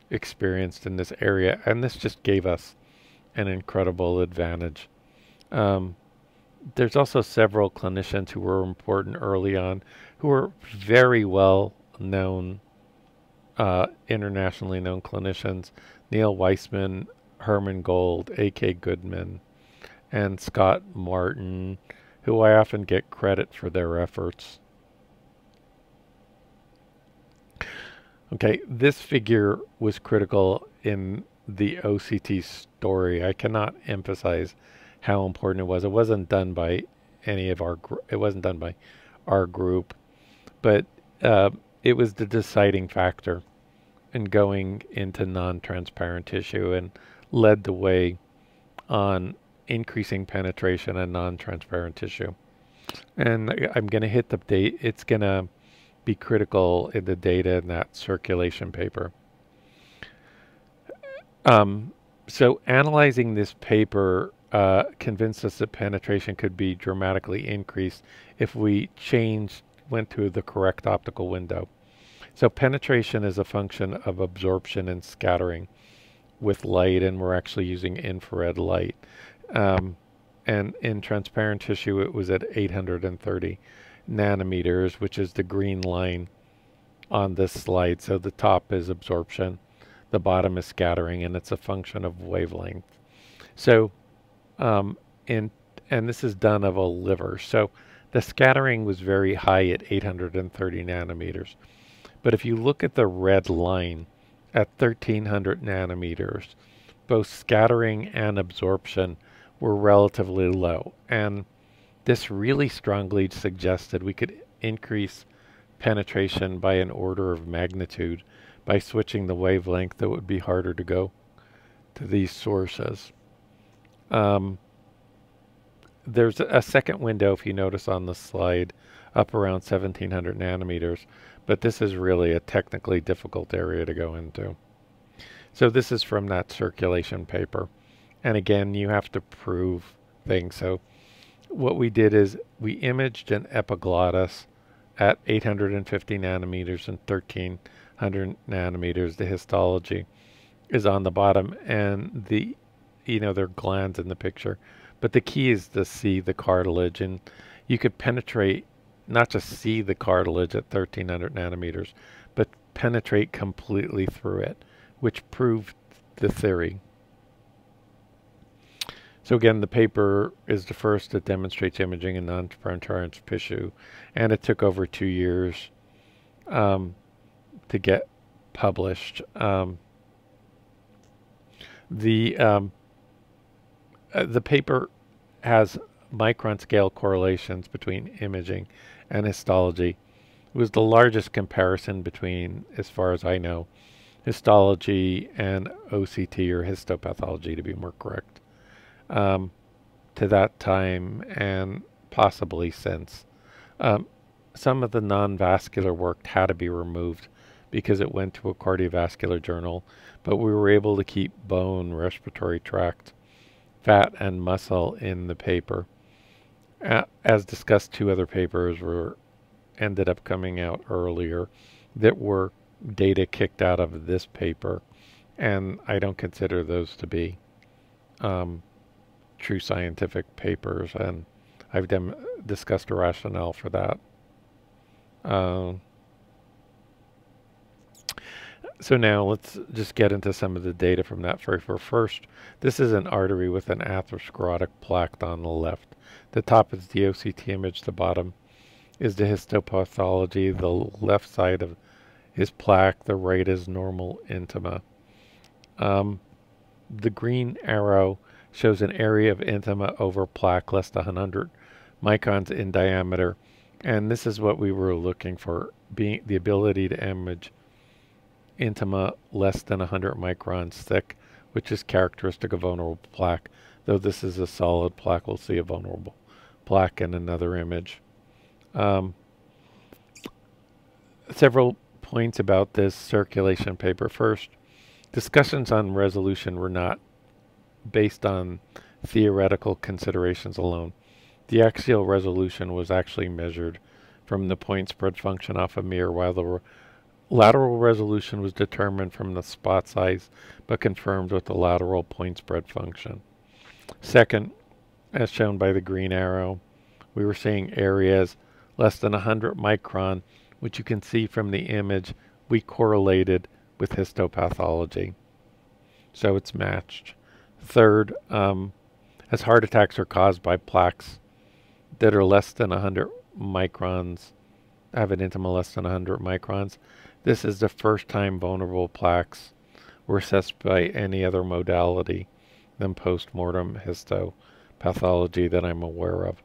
experienced in this area, and this just gave us an incredible advantage. There's also several clinicians who were important early on, who were very well known, internationally known clinicians: Neil Weissman, Herman Gold, A.K. Goodman, and Scott Martin, who I often get credit for their efforts. Okay, this figure was critical in the OCT story. I cannot emphasize how important it was. It wasn't done by any of our it wasn't done by our group. but it was the deciding factor in going into non-transparent tissue and led the way on increasing penetration in non-transparent tissue. And I'm going to hit the date. It's going to be critical in the data in that circulation paper. So analyzing this paper convinced us that penetration could be dramatically increased if we went to the correct optical window. So penetration is a function of absorption and scattering with light, and we're actually using infrared light. And in transparent tissue, it was at 830 nanometers, which is the green line on this slide. So the top is absorption, the bottom is scattering, and it's a function of wavelength. So, and this is done of a liver. So the scattering was very high at 830 nanometers. But if you look at the red line at 1300 nanometers, both scattering and absorption were relatively low. And this really strongly suggested we could increase penetration by an order of magnitude by switching the wavelength. That would be harder to go to these sources. There's a second window, if you notice on the slide, up around 1700 nanometers, but this is really a technically difficult area to go into. So this is from that circulation paper. And again, you have to prove things. So what we did is we imaged an epiglottis at 850 nanometers and 1300 nanometers. The histology is on the bottom, and there are glands in the picture. But the key is to see the cartilage, and you could penetrate, not just see the cartilage at 1300 nanometers, but penetrate completely through it, which proved the theory. So again, the paper is the first that demonstrates imaging in non-transparent tissue, and it took over 2 years to get published. The paper has micron scale correlations between imaging and histology. It was the largest comparison between, as far as I know, histology and OCT, or histopathology to be more correct, to that time and possibly since. Some of the non-vascular work had to be removed because it went to a cardiovascular journal, but we were able to keep bone, respiratory tract, fat, and muscle in the paper. As discussed, 2 other papers ended up coming out earlier that were data kicked out of this paper, and I don't consider those to be true scientific papers, and I've discussed a rationale for that. So now let's just get into some of the data from that paper. First, this is an artery with an atherosclerotic plaque on the left. The top is the OCT image, the bottom is the histopathology. The left side of is plaque, the right is normal intima. The green arrow shows an area of intima over plaque less than 100 microns in diameter, and this is what we were looking for, being the ability to image intima less than 100 microns thick, which is characteristic of vulnerable plaque. Though this is a solid plaque, we'll see a vulnerable plaque in another image. Several points about this circulation paper. First, discussions on resolution were not based on theoretical considerations alone. The axial resolution was actually measured from the point spread function off a mirror, while the lateral resolution was determined from the spot size, but confirmed with the lateral point spread function. Second, as shown by the green arrow, we were seeing areas less than 100 micron, which you can see from the image we correlated with histopathology. So it's matched. Third, as heart attacks are caused by plaques that are less than 100 microns, have an intima less than 100 microns, this is the first time vulnerable plaques were assessed by any other modality than post-mortem histopathology that I'm aware of.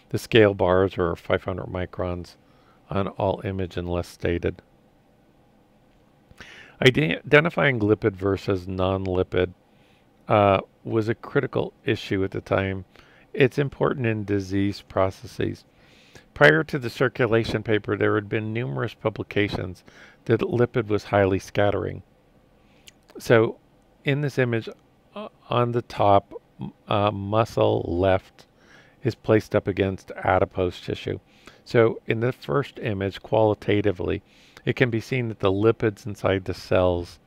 The scale bars are 500 microns on all image unless stated. Identifying lipid versus non-lipid was a critical issue at the time. It's important in disease processes. Prior to the circulation paper, there had been numerous publications that lipid was highly scattering. So in this image, on the top, muscle left is placed up against adipose tissue. So in the first image, qualitatively, it can be seen that the lipids inside the cells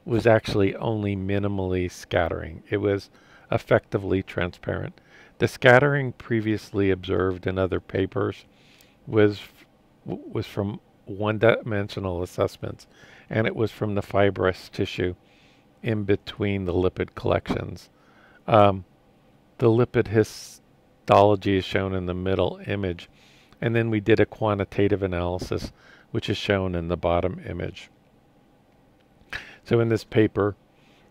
was actually only minimally scattering. It was effectively transparent. The scattering previously observed in other papers was from one-dimensional assessments, and it was from the fibrous tissue in between the lipid collections. The lipid histology is shown in the middle image, and then we did a quantitative analysis, which is shown in the bottom image. So in this paper,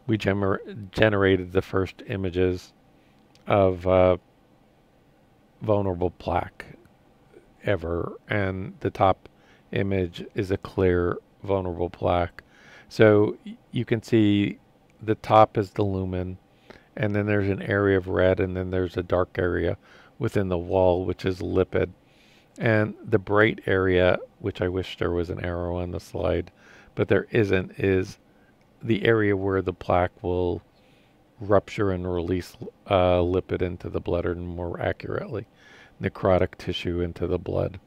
we generated the first images of vulnerable plaque ever, and the top image is a clear vulnerable plaque. So you can see the top is the lumen, and then there's an area of red, and then there's a dark area within the wall, which is lipid. And the bright area, which I wish there was an arrow on the slide, but there isn't, is the area where the plaque will rupture and release lipid into the blood, or more accurately, necrotic tissue into the blood.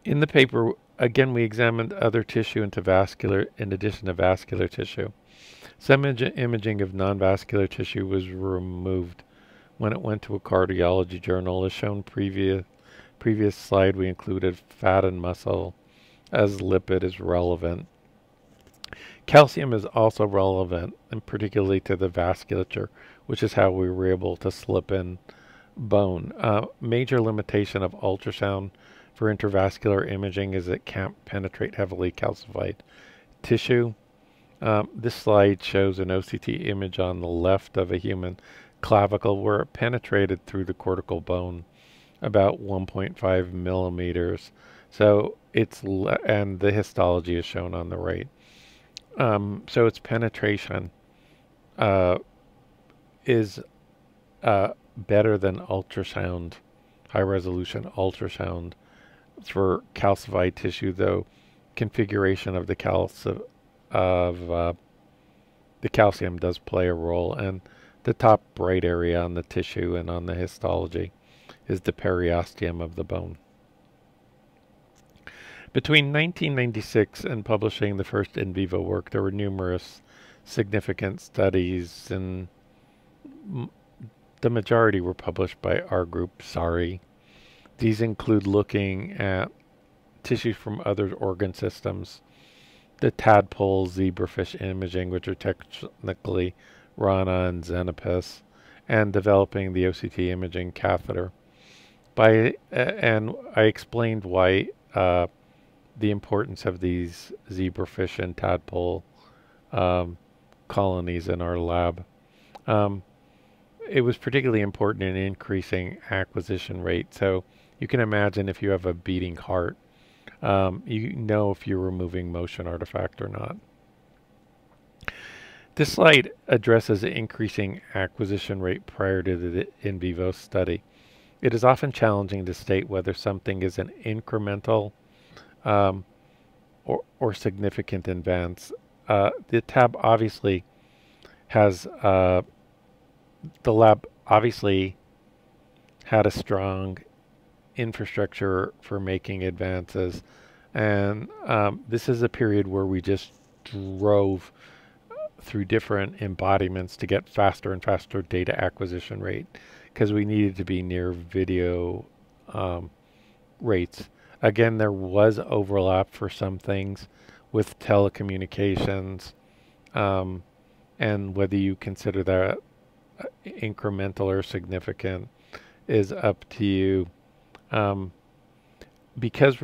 In the paper, again, we examined other tissue into vascular, in addition to vascular tissue. Some imaging of non-vascular tissue was removed when it went to a cardiology journal. As shown previous slide, we included fat and muscle as lipid is relevant. Calcium is also relevant, and particularly to the vasculature, which is how we were able to slip in bone. Major limitation of ultrasound for intravascular imaging is it can't penetrate heavily calcified tissue. This slide shows an OCT image on the left of a human clavicle where it penetrated through the cortical bone about 1.5 millimeters. So and the histology is shown on the right. So its penetration is better than ultrasound, high resolution ultrasound for calcified tissue, though configuration of the calcium does play a role, and the top bright area on the tissue and on the histology is the periosteum of the bone. Between 1996 and publishing the first in vivo work, there were numerous significant studies, and the majority were published by our group, SARI. These include looking at tissues from other organ systems, the tadpole zebrafish imaging, which are technically Rana and Xenopus, and developing the OCT imaging catheter. And I explained why the importance of these zebrafish and tadpole colonies in our lab. It was particularly important in increasing acquisition rate. So you can imagine if you have a beating heart, you know if you're removing motion artifact or not. This slide addresses increasing acquisition rate prior to the in vivo study. It is often challenging to state whether something is an incremental or significant advance. The lab obviously had a strong infrastructure for making advances, and this is a period where we just drove through different embodiments to get faster and faster data acquisition rate, because we needed to be near video rates. Again, there was overlap for some things with telecommunications, and whether you consider that incremental or significant is up to you. Because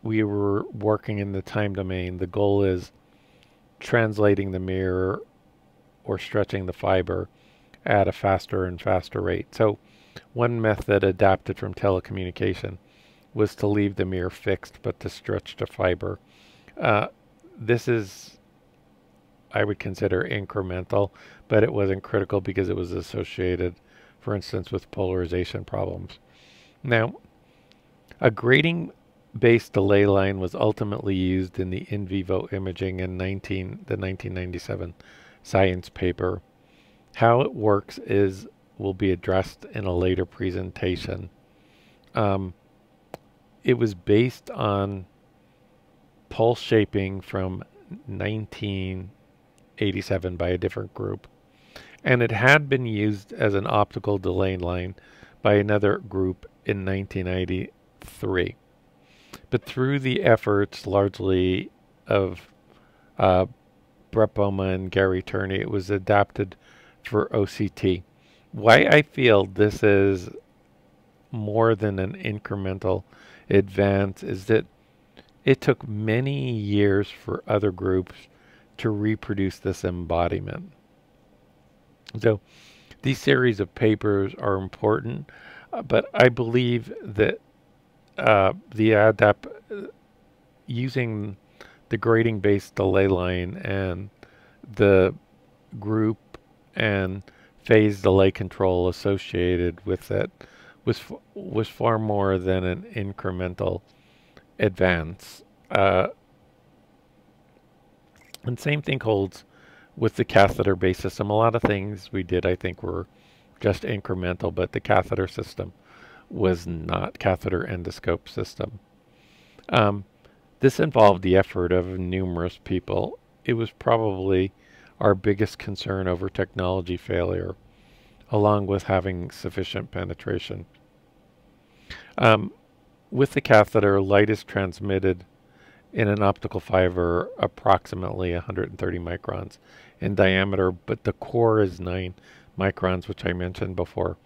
we were working in the time domain, the goal is translating the mirror or stretching the fiber at a faster and faster rate. So One method adapted from telecommunication was to leave the mirror fixed but to stretch the fiber. This is, I would consider, incremental, but it wasn't critical because it was associated, for instance, with polarization problems. Now, a grating-based delay line was ultimately used in the in vivo imaging in the 1997 Science paper. How it works will be addressed in a later presentation. It was based on pulse shaping from 1987 by a different group, and it had been used as an optical delay line by another group in 1993. But through the efforts largely of Brett Boma and Gary Turney, it was adapted for OCT. Why I feel this is more than an incremental advance is that it took many years for other groups to reproduce this embodiment. So these series of papers are important, but I believe that using the grating-based delay line and the group and phase delay control associated with it was far more than an incremental advance. And same thing holds with the catheter-based system. A lot of things we did, I think, were just incremental, but the catheter system was not. Catheter endoscope system. This involved the effort of numerous people. It was probably our biggest concern over technology failure, along with having sufficient penetration. With the catheter, light is transmitted in an optical fiber approximately 130 microns in diameter, but the core is 9 microns, which I mentioned before.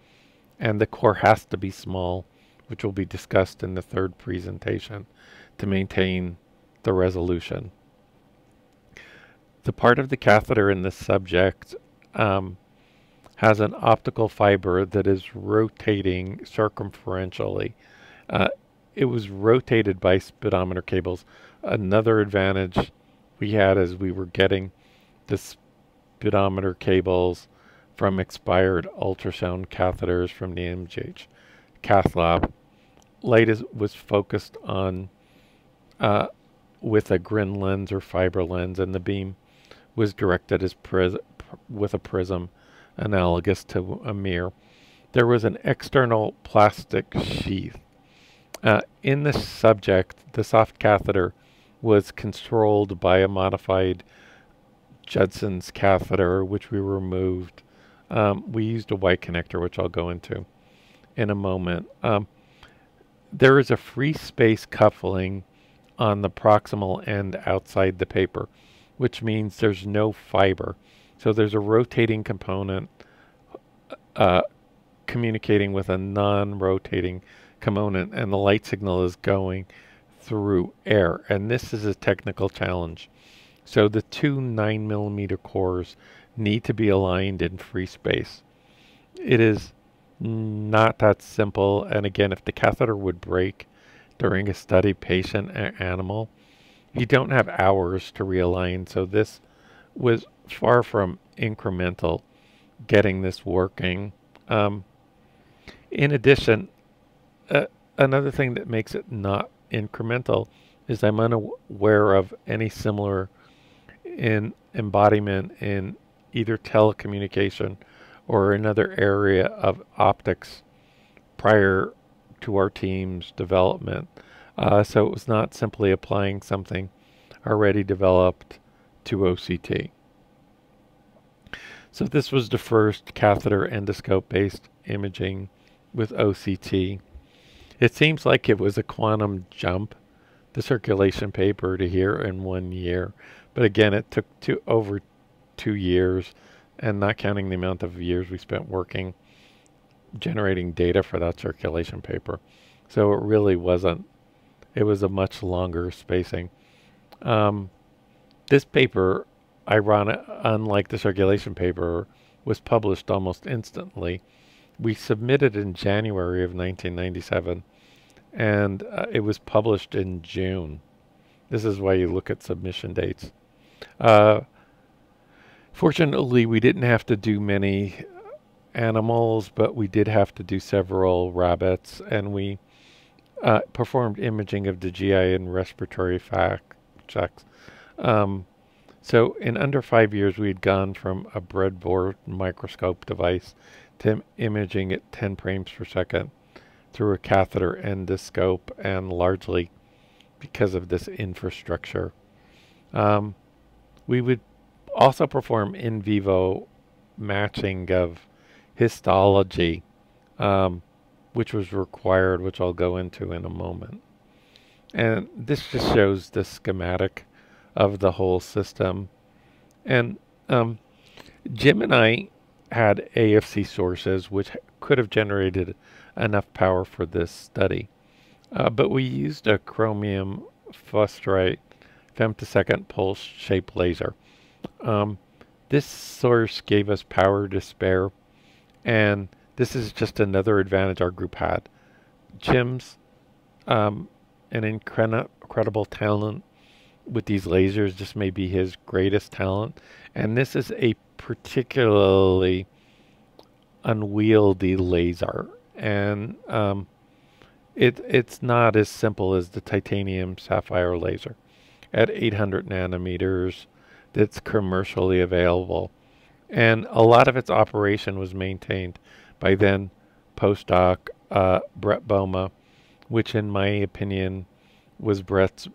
And the core has to be small, which will be discussed in the third presentation, to maintain the resolution. The part of the catheter in this subject has an optical fiber that is rotating circumferentially. It was rotated by speedometer cables. Another advantage we had is we were getting the speedometer cables from expired ultrasound catheters from the MGH cath lab. Light was focused on with a Grin lens or fiber lens, and the beam was directed as with a prism analogous to a mirror. There was an external plastic sheath. In this subject, the soft catheter was controlled by a modified Judson's catheter, which we removed. We used a white connector, which I'll go into in a moment. There is a free space coupling on the proximal end outside the paper, which means there's no fiber. So there's a rotating component communicating with a non-rotating component, and the light signal is going through air. And this is a technical challenge. So the two 9mm cores need to be aligned in free space. It is not that simple, and again, if the catheter would break during a study patient or animal, you don't have hours to realign. So this was far from incremental, getting this working. In addition, another thing that makes it not incremental is I'm unaware of any similar embodiment in either telecommunication or another area of optics prior to our team's development. So it was not simply applying something already developed to OCT. So this was the first catheter endoscope-based imaging with OCT. It seems like it was a quantum jump, the circulation paper to here in 1 year. But again, it took over 2 years, and not counting the amount of years we spent working, generating data for that circulation paper. So it really wasn't, it was a much longer spacing. This paper, unlike the circulation paper, was published almost instantly. We submitted in January of 1997, and it was published in June. This is why you look at submission dates. Fortunately, we didn't have to do many animals, but we did have to do several rabbits, and we performed imaging of the GI and respiratory checks. So in under 5 years, we had gone from a breadboard microscope device to imaging at 10 frames per second through a catheter endoscope, and largely because of this infrastructure. We would also perform in vivo matching of histology, which was required, which I'll go into in a moment. And this just shows the schematic of the whole system. And Jim and I had AFC sources which could have generated enough power for this study. But we used a chromium phosphorite femtosecond pulse shaped laser. This source gave us power to spare, and this is just another advantage our group had. Jim's an incredible talent with these lasers, just may be his greatest talent, and this is a particularly unwieldy laser, and it's not as simple as the titanium sapphire laser at 800 nanometers that's commercially available, and a lot of its operation was maintained by then postdoc Brett Boma, which in my opinion was Brett's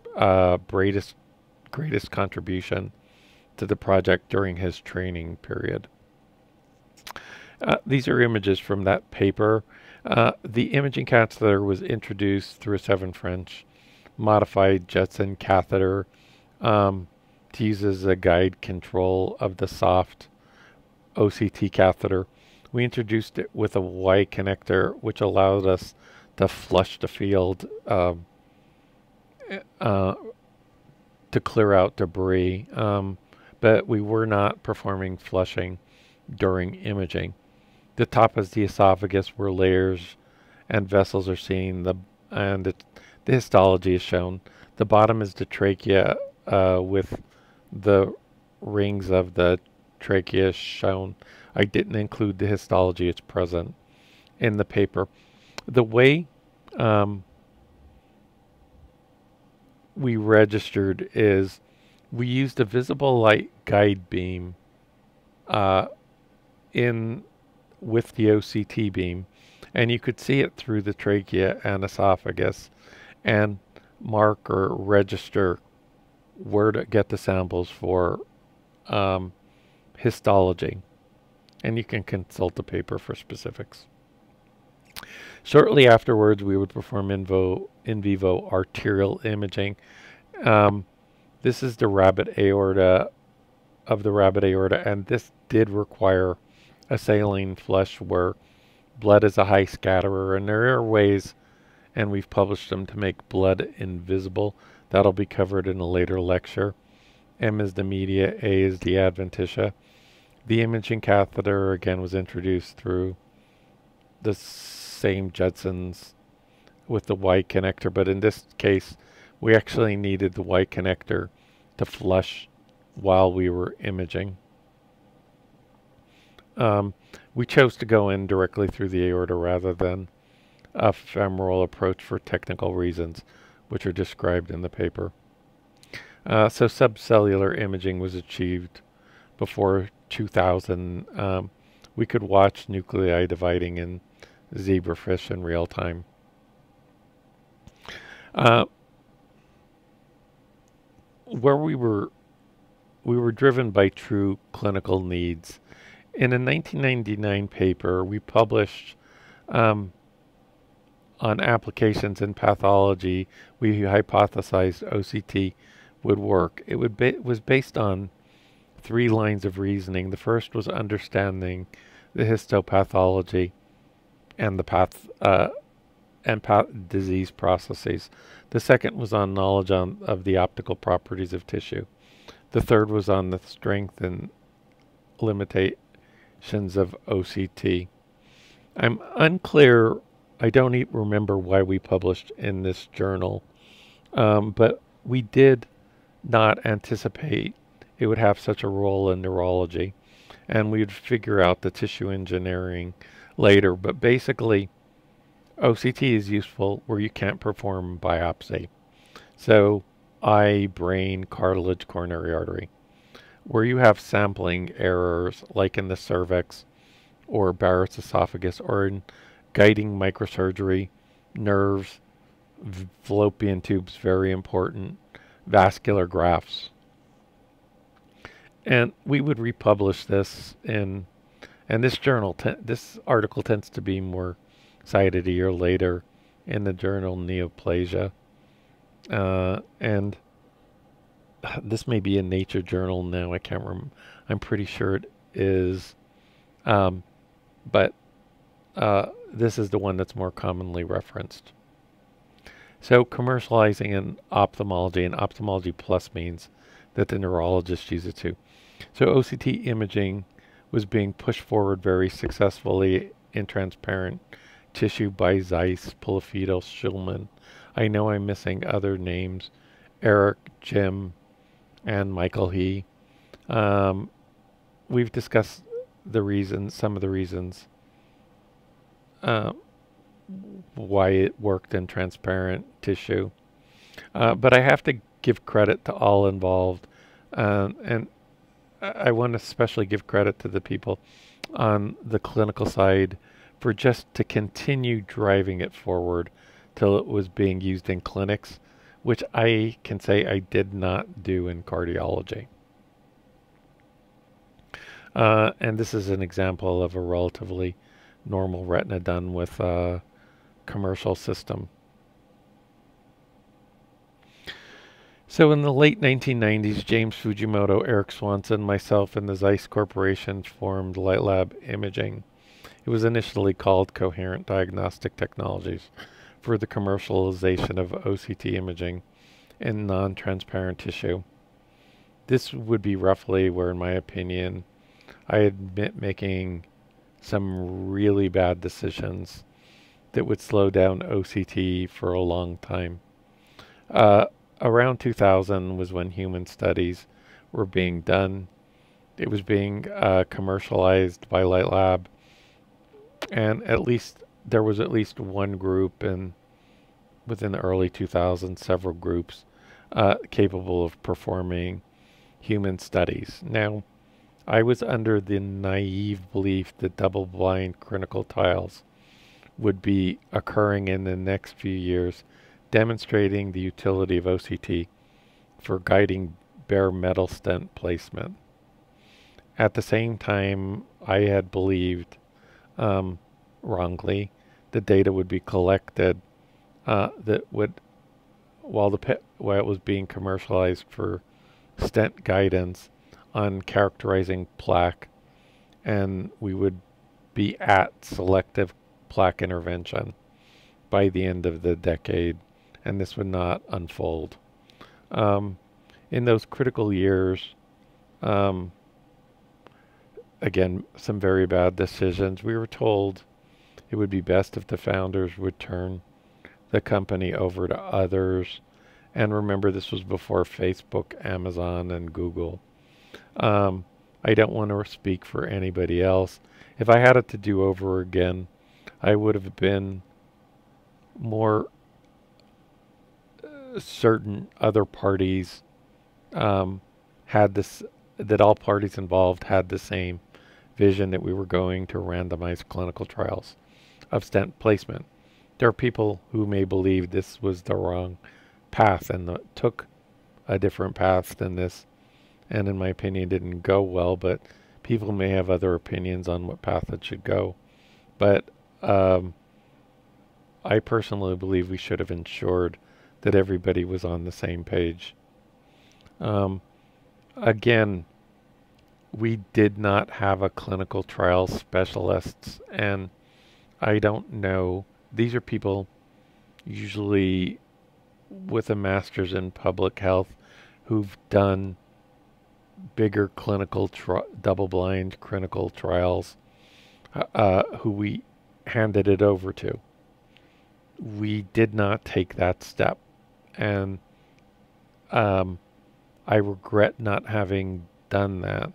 greatest contribution to the project during his training period. These are images from that paper. The imaging catheter was introduced through a 7 French modified Jetson catheter to use as a guide control of the soft OCT catheter. We introduced it with a Y connector, which allowed us to flush the field to clear out debris, but we were not performing flushing during imaging. The top is the esophagus, where layers and vessels are seen, and the histology is shown. The bottom is the trachea with the rings of the trachea shown. I didn't include the histology, it's present in the paper. The way we registered is we used a visible light guide beam with the OCT beam, and you could see it through the trachea and esophagus and mark or register where to get the samples for histology, and you can consult the paper for specifics. Shortly afterwards, we would perform in vivo arterial imaging. This is the rabbit aorta and this did require a saline flush where blood is a high scatterer, and there are ways, and we've published them, to make blood invisible. That'll be covered in a later lecture. M is the media, A is the adventitia. The imaging catheter again was introduced through the same Judsons with the Y connector, but in this case we actually needed the Y connector to flush while we were imaging. We chose to go in directly through the aorta rather than a femoral approach for technical reasons, which are described in the paper. So subcellular imaging was achieved before 2000. We could watch nuclei dividing in zebrafish in real time. Where we were driven by true clinical needs. In a 1999 paper, we published on applications in pathology. We hypothesized OCT would work. It was based on 3 lines of reasoning. The first was understanding the histopathology and the disease processes. The second was on knowledge of the optical properties of tissue. The third was on the strength and limitations of OCT. I'm unclear. I don't even remember why we published in this journal, but we did not anticipate it would have such a role in neurology, and we'd figure out the tissue engineering later. But basically, OCT is useful where you can't perform biopsy. So eye, brain, cartilage, coronary artery. Where you have sampling errors, like in the cervix or Barrett's esophagus, or in guiding microsurgery, nerves, fallopian tubes, very important, vascular grafts. And we would republish this in, and this journal, this article tends to be more cited a year later in the journal Neoplasia. And this may be a Nature journal now, I can't remember. I'm pretty sure it is. But this is the one that's more commonly referenced. So commercializing in ophthalmology, and ophthalmology plus means that the neurologists use it too. So OCT imaging was being pushed forward very successfully in transparent tissue by Zeiss, Pulifido, Schulman. I know I'm missing other names, Eric, Jim, and Michael He. We've discussed the reasons, some of the reasons why it worked in transparent tissue. But I have to give credit to all involved, and I want to especially give credit to the people on the clinical side for just to continue driving it forward till it was being used in clinics, which I can say I did not do in cardiology. And this is an example of a relatively normal retina done with a commercial system. So in the late 1990s, James Fujimoto, Eric Swanson, myself, and the Zeiss Corporation formed Light Lab Imaging. It was initially called Coherent Diagnostic Technologies for the commercialization of OCT imaging in non-transparent tissue. This would be roughly where, in my opinion, I admit making some really bad decisions that would slow down OCT for a long time. Around 2000 was when human studies were being done. It was being commercialized by Light Lab, and there was at least one group within the early 2000s, several groups capable of performing human studies. Now, I was under the naive belief that double-blind clinical trials would be occurring in the next few years, demonstrating the utility of OCT for guiding bare metal stent placement. At the same time, I had believed, wrongly, the data would be collected that would, while it was being commercialized for stent guidance on characterizing plaque, and we would be at selective plaque intervention by the end of the decade, and this would not unfold. In those critical years, again, some very bad decisions. We were told it would be best if the founders would turn the company over to others. And remember, this was before Facebook, Amazon, and Google. I don't want to speak for anybody else. If I had it to do over again, I would have been more certain other parties had this, that all parties involved had the same vision, that we were going to randomize clinical trials of stent placement. There are people who may believe this was the wrong path and took a different path than this, and in my opinion didn't go well, but people may have other opinions on what path it should go. But I personally believe we should have ensured that everybody was on the same page. Again, we did not have a clinical trial specialists, and I don't know, these are people usually with a master's in public health who've done bigger clinical double-blind clinical trials, who we handed it over to. We did not take that step, and I regret not having done that.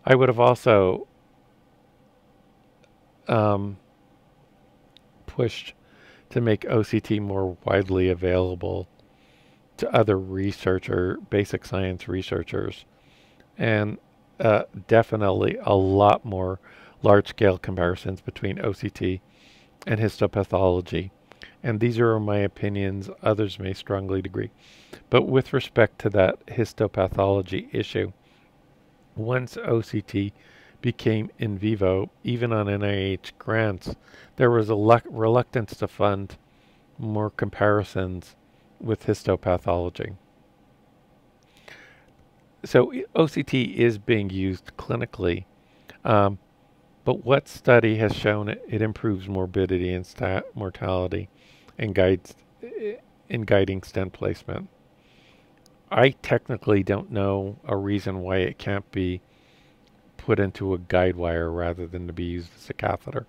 I would have also pushed to make OCT more widely available to other basic science researchers, and definitely a lot more large-scale comparisons between OCT and histopathology. And these are my opinions. Others may strongly disagree. But with respect to that histopathology issue, once OCT became in vivo, even on NIH grants, there was a reluctance to fund more comparisons with histopathology. So OCT is being used clinically, but what study has shown it improves morbidity and mortality and guiding stent placement? I technically don't know a reason why it can't be put into a guide wire rather than to be used as a catheter.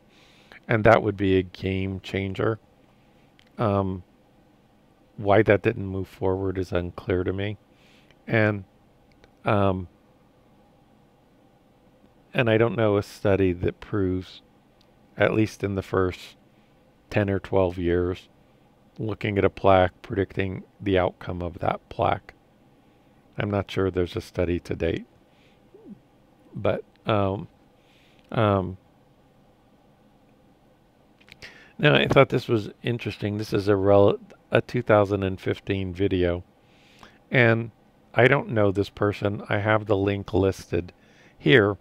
And that would be a game changer. Why that didn't move forward is unclear to me. And I don't know a study that proves, at least in the first 10 or 12 years, looking at a plaque, predicting the outcome of that plaque. I'm not sure there's a study to date. But now I thought this was interesting. This is a 2015 video, and I don't know this person. I have the link listed here.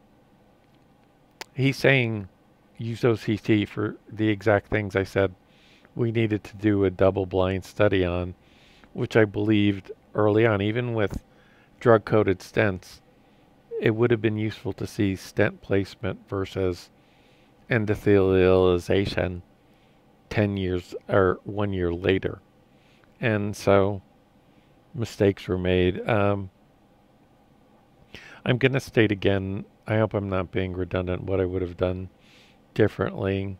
He's saying use OCT for the exact things I said we needed to do a double-blind study on, which I believed early on, even with drug-coated stents. It would have been useful to see stent placement versus endothelialization 10 years or 1 year later. And so mistakes were made. I'm going to state again, I hope I'm not being redundant, what I would have done differently.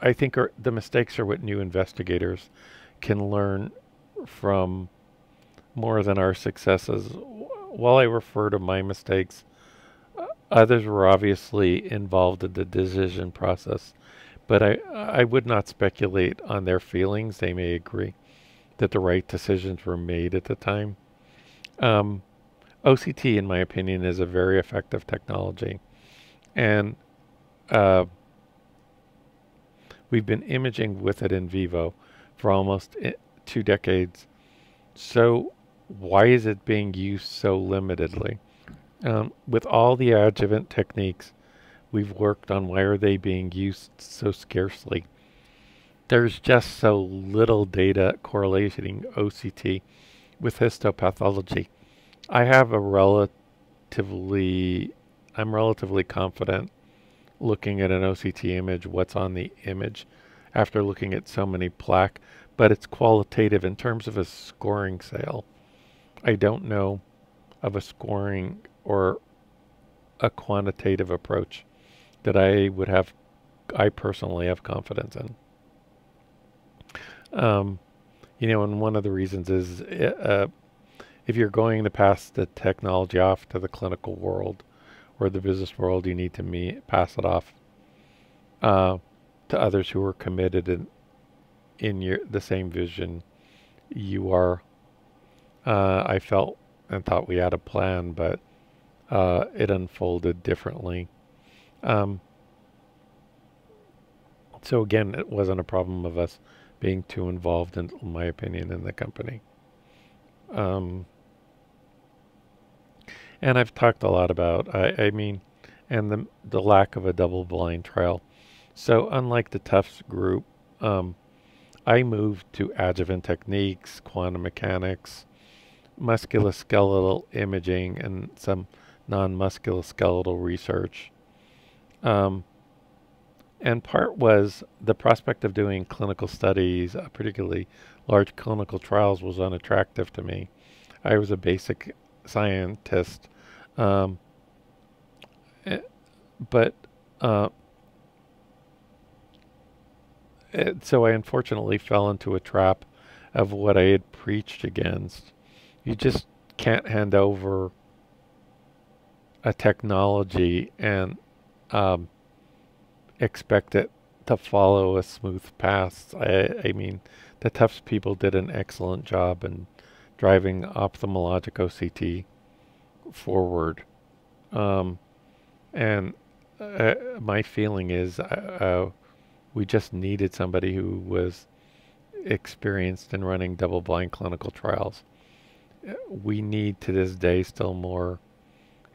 I think the mistakes are what new investigators can learn from more than our successes. While I refer to my mistakes, others were obviously involved in the decision process, but I would not speculate on their feelings. They may agree that the right decisions were made at the time. OCT, in my opinion, is a very effective technology, and we've been imaging with it in vivo for almost 2 decades. So why is it being used so limitedly? With all the adjuvant techniques we've worked on, why are they being used so scarcely? There's just so little data correlating OCT with histopathology. I'm relatively confident looking at an OCT image, what's on the image, after looking at so many plaque, but it's qualitative in terms of a scoring scale. I don't know of a scoring or a quantitative approach that I personally have confidence in. And one of the reasons is if you're going to pass the technology off to the clinical world or the business world, you need to pass it off to others who are committed in the same vision you are. I felt and thought we had a plan, but it unfolded differently. So again, it wasn't a problem of us being too involved, in my opinion, in the company. And I've talked a lot about, and the lack of a double-blind trial. So unlike the Tufts group, I moved to adjuvant techniques, quantum mechanics, musculoskeletal imaging, and some non-musculoskeletal research. And part was the prospect of doing clinical studies, particularly large clinical trials, was unattractive to me. I was a basic scientist, um, but so I unfortunately fell into a trap of what I had preached against. You just can't hand over a technology and expect it to follow a smooth path. I mean, the Tufts people did an excellent job in driving ophthalmologic OCT forward. And my feeling is we just needed somebody who was experienced in running double-blind clinical trials. We need to this day still more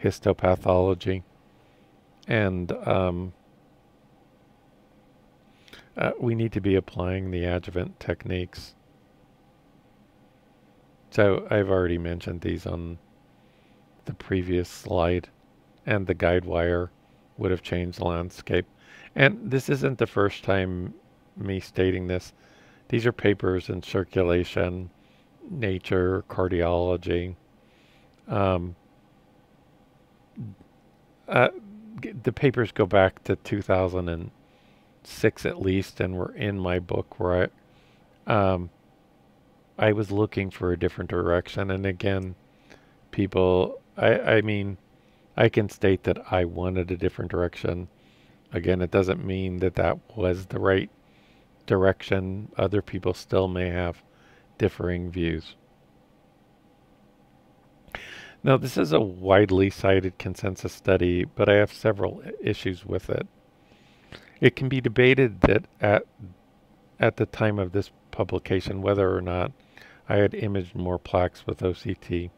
histopathology, and we need to be applying the adjuvant techniques. So I've already mentioned these on the previous slide, and the guide wire would have changed the landscape. And this isn't the first time me stating this. These are papers in Circulation, Nature, Cardiology. The papers go back to 2006 at least, and were in my book where I was looking for a different direction. And again, people, I mean, I can state that I wanted a different direction. Again, it doesn't mean that that was the right direction. Other people still may have differing views. Now, this is a widely cited consensus study, but I have several issues with it. It can be debated that at the time of this publication, whether or not I had imaged more plaques with OCT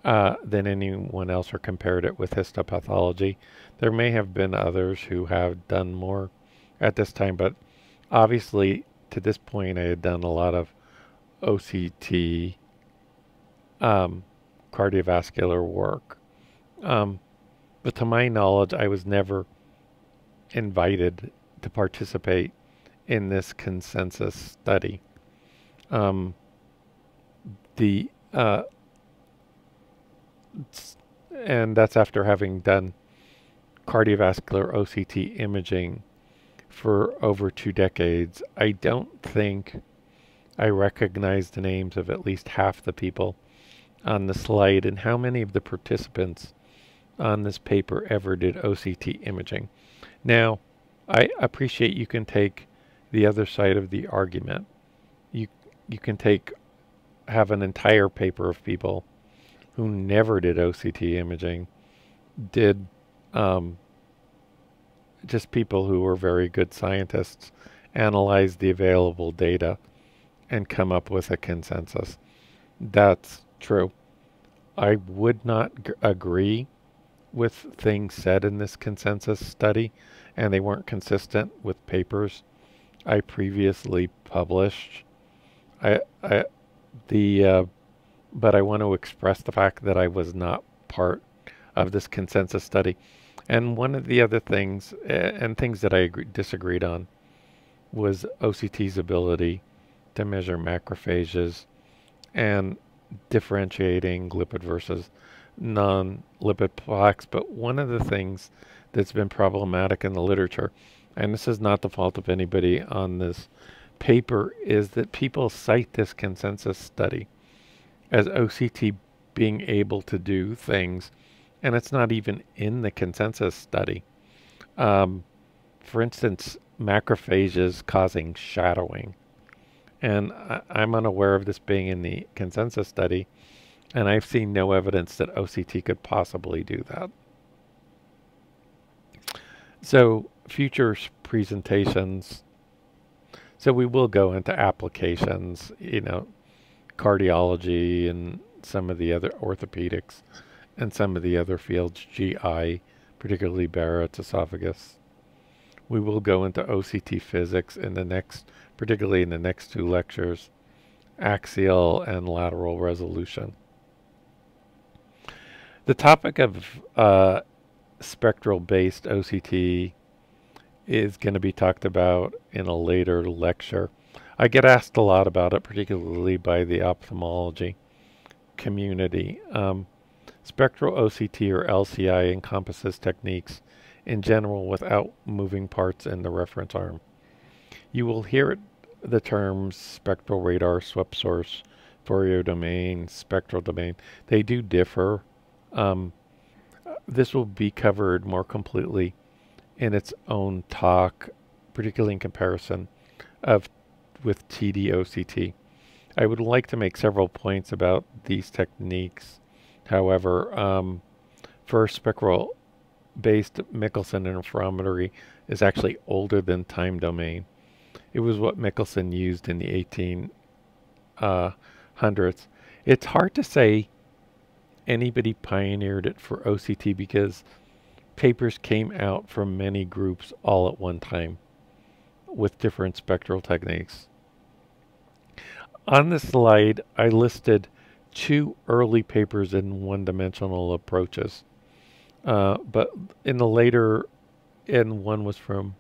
than anyone else, or compared it with histopathology. There may have been others who have done more at this time, but obviously to this point I had done a lot of OCT cardiovascular work. But to my knowledge, I was never invited to participate in this consensus study. And that's after having done cardiovascular OCT imaging for over 2 decades. I don't think I recognize the names of at least half the people on the slide, and how many of the participants on this paper ever did OCT imaging. Now, I appreciate you can take the other side of the argument. You can have an entire paper of people who never did OCT imaging, did just people who were very good scientists, analyze the available data, and come up with a consensus. That's true. I would not agree with things said in this consensus study, and they weren't consistent with papers I previously published. But I want to express the fact that I was not part of this consensus study. And one of the other things, and things that I disagreed on, was OCT's ability to measure macrophages and differentiating lipid versus non-lipid plaques. But one of the things that's been problematic in the literature, and this is not the fault of anybody on this paper, is that people cite this consensus study as OCT being able to do things, and it's not even in the consensus study. For instance, macrophages causing shadowing. And I'm unaware of this being in the consensus study, and I've seen no evidence that OCT could possibly do that. So, future presentations, so we will go into applications, cardiology and some of the other orthopedics and some of the other fields, GI, particularly Barrett's esophagus. We will go into OCT physics in the particularly in the next 2 lectures, axial and lateral resolution. The topic of spectral-based OCT is going to be talked about in a later lecture. I get asked a lot about it, particularly by the ophthalmology community. Spectral OCT or LCI encompasses techniques in general without moving parts in the reference arm. You will hear the terms spectral radar, swept source, Fourier domain, spectral domain. They do differ. This will be covered more completely in its own talk, particularly in comparison with TD-OCT. I would like to make several points about these techniques. However, first, spectral-based Michelson interferometry is actually older than time domain. It was what Michelson used in the 1800s. It's hard to say anybody pioneered it for OCT because papers came out from many groups all at one time with different spectral techniques. On this slide, I listed 2 early papers in one-dimensional approaches, but in the later, and one was from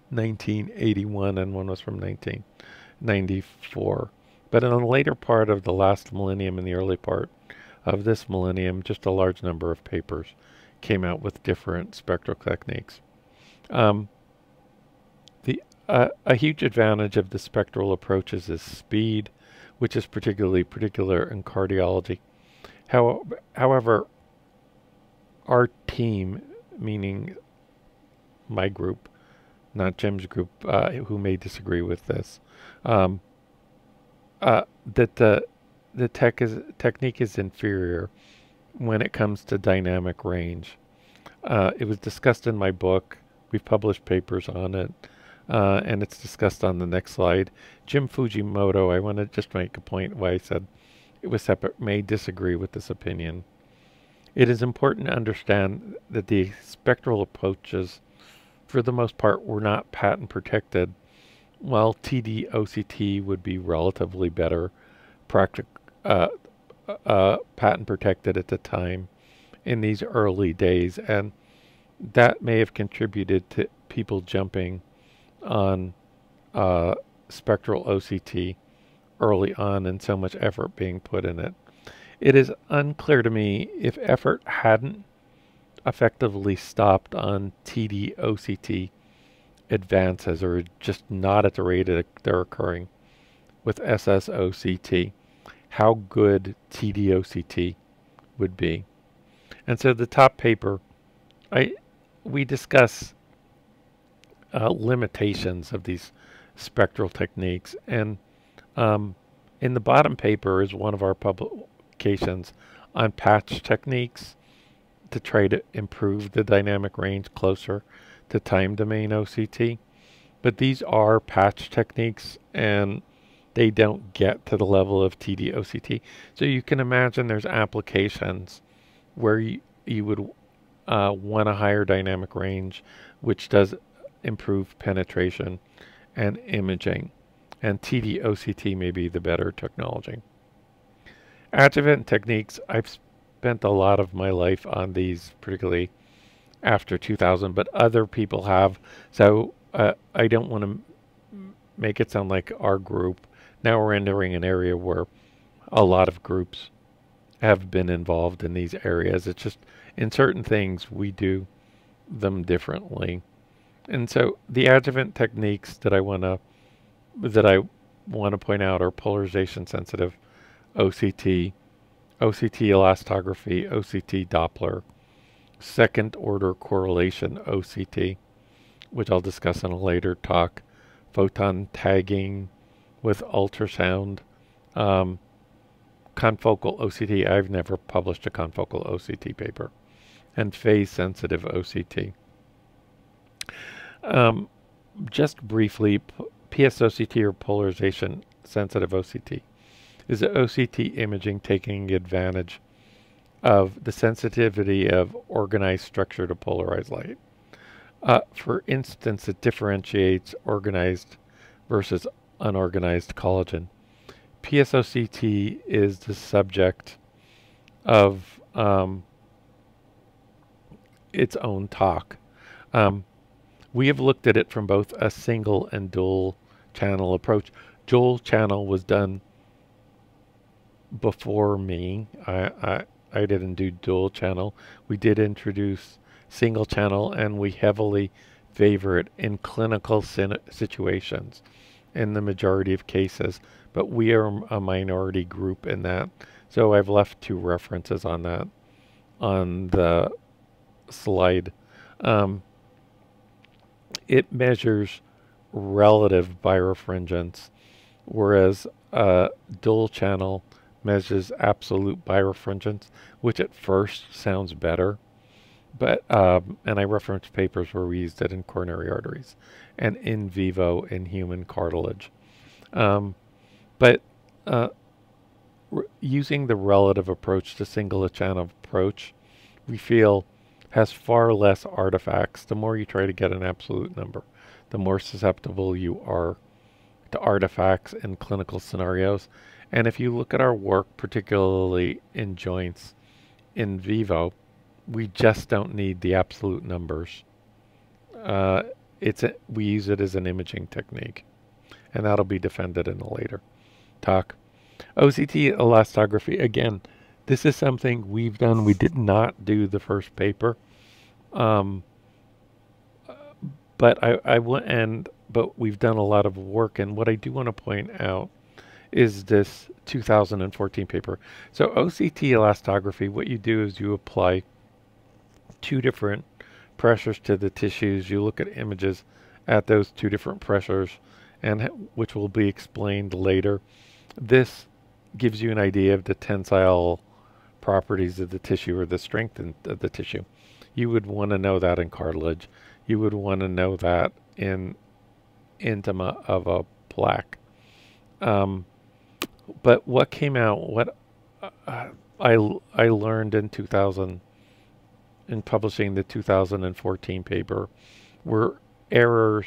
1981 and one was from 1994. But in the later part of the last millennium and the early part of this millennium, just a large number of papers came out with different spectral techniques. A huge advantage of the spectral approaches is speed, which is particularly particular in cardiology. However, our team, meaning my group, not Jim's group, who may disagree with this, that the technique is inferior when it comes to dynamic range. It was discussed in my book. We've published papers on it, and it's discussed on the next slide. Jim Fujimoto, I want to just make a point why I said it was separate, may disagree with this opinion. It is important to understand that the spectral approaches, for the most part, were not patent protected, while TD-OCT would be relatively better patent protected at the time in these early days, and that may have contributed to people jumping on spectral OCT early on and so much effort being put in it. It is unclear to me if effort hadn't effectively stopped on TD-OCT advances, or just not at the rate that they're occurring with SS-OCT, how good TD-OCT would be. And so the top paper, we discuss limitations of these spectral techniques, and in the bottom paper is one of our publications on patch techniques to try to improve the dynamic range closer to time domain OCT. But these are patch techniques and they don't get to the level of TD-OCT. So you can imagine there's applications where you would want a higher dynamic range, which does improve penetration and imaging. And TD-OCT may be the better technology. Adjuvant techniques, I've spent a lot of my life on these, particularly after 2000, but other people have. So I don't want to make it sound like our group. Now we're entering an area where a lot of groups have been involved in these areas. It's just in certain things we do them differently. And so the adjuvant techniques that I want to point out are polarization sensitive OCT, OCT elastography, OCT Doppler, second order correlation OCT, which I'll discuss in a later talk, photon tagging with ultrasound, confocal OCT. I've never published a confocal OCT paper, and phase sensitive OCT. Just briefly, PSOCT, or polarization sensitive OCT, is the OCT imaging taking advantage of the sensitivity of organized structure to polarize light. For instance, it differentiates organized versus unorganized collagen. PSOCT is the subject of its own talk. We have looked at it from both a single and dual channel approach. Dual channel was done before me. I didn't do dual channel. We did introduce single channel, and we heavily favor it in clinical situations in the majority of cases, but we are a minority group in that. So I've left two references on that on the slide. It measures relative birefringence, whereas dual channel measures absolute birefringence, which at first sounds better. But and I reference papers where we used it in coronary arteries and in vivo in human cartilage. But using the relative approach to single channel approach, we feel has far less artifacts. The more you try to get an absolute number, the more susceptible you are to artifacts in clinical scenarios. And if you look at our work, particularly in joints in vivo, we just don't need the absolute numbers. We use it as an imaging technique, and that'll be defended in a later talk. OCT elastography, again, this is something we've done. We did not do the first paper, but but we've done a lot of work. And what I do want to point out is this 2014 paper. So OCT elastography, what you do is you apply two different pressures to the tissues. You look at images at those two different pressures, and which will be explained later. This gives you an idea of the tensile properties of the tissue or the strength of the tissue. You would want to know that in cartilage. You would want to know that in intima of a plaque. But what came out, what I learned in publishing the 2014 paper, were errors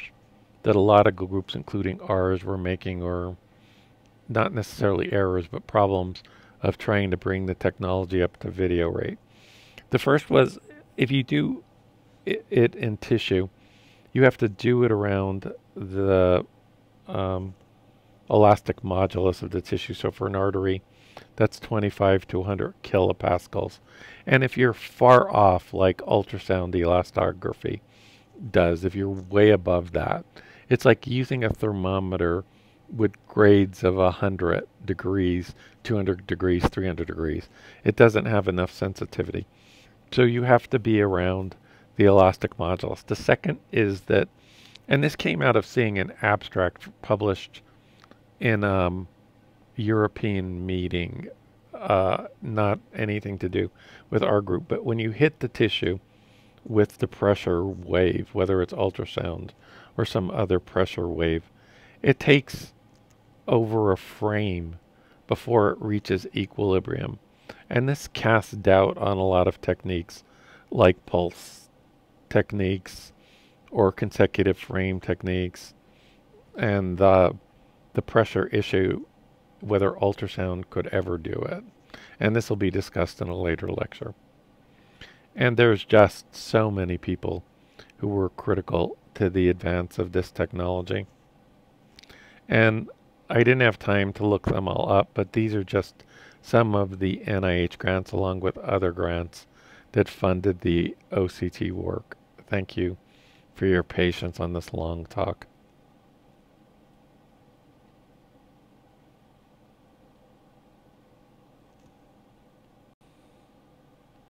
that a lot of groups, including ours, were making, or not necessarily errors, but problems of trying to bring the technology up to video rate. The first was, if you do it in tissue, you have to do it around the elastic modulus of the tissue. So for an artery, that's 25 to 100 kilopascals. And if you're far off, like ultrasound elastography does, if you're way above that, it's like using a thermometer with grades of 100 degrees, 200 degrees, 300 degrees. It doesn't have enough sensitivity. So you have to be around the elastic modulus. The second is that, and this came out of seeing an abstract published in European meeting, not anything to do with our group, but when you hit the tissue with the pressure wave, whether it's ultrasound or some other pressure wave, it takes over a frame before it reaches equilibrium. And this casts doubt on a lot of techniques like pulse techniques or consecutive frame techniques, and the pressure issue, whether ultrasound could ever do it. And this will be discussed in a later lecture. And there's just so many people who were critical to the advance of this technology. And I didn't have time to look them all up, but these are just some of the NIH grants along with other grants that funded the OCT work. Thank you for your patience on this long talk.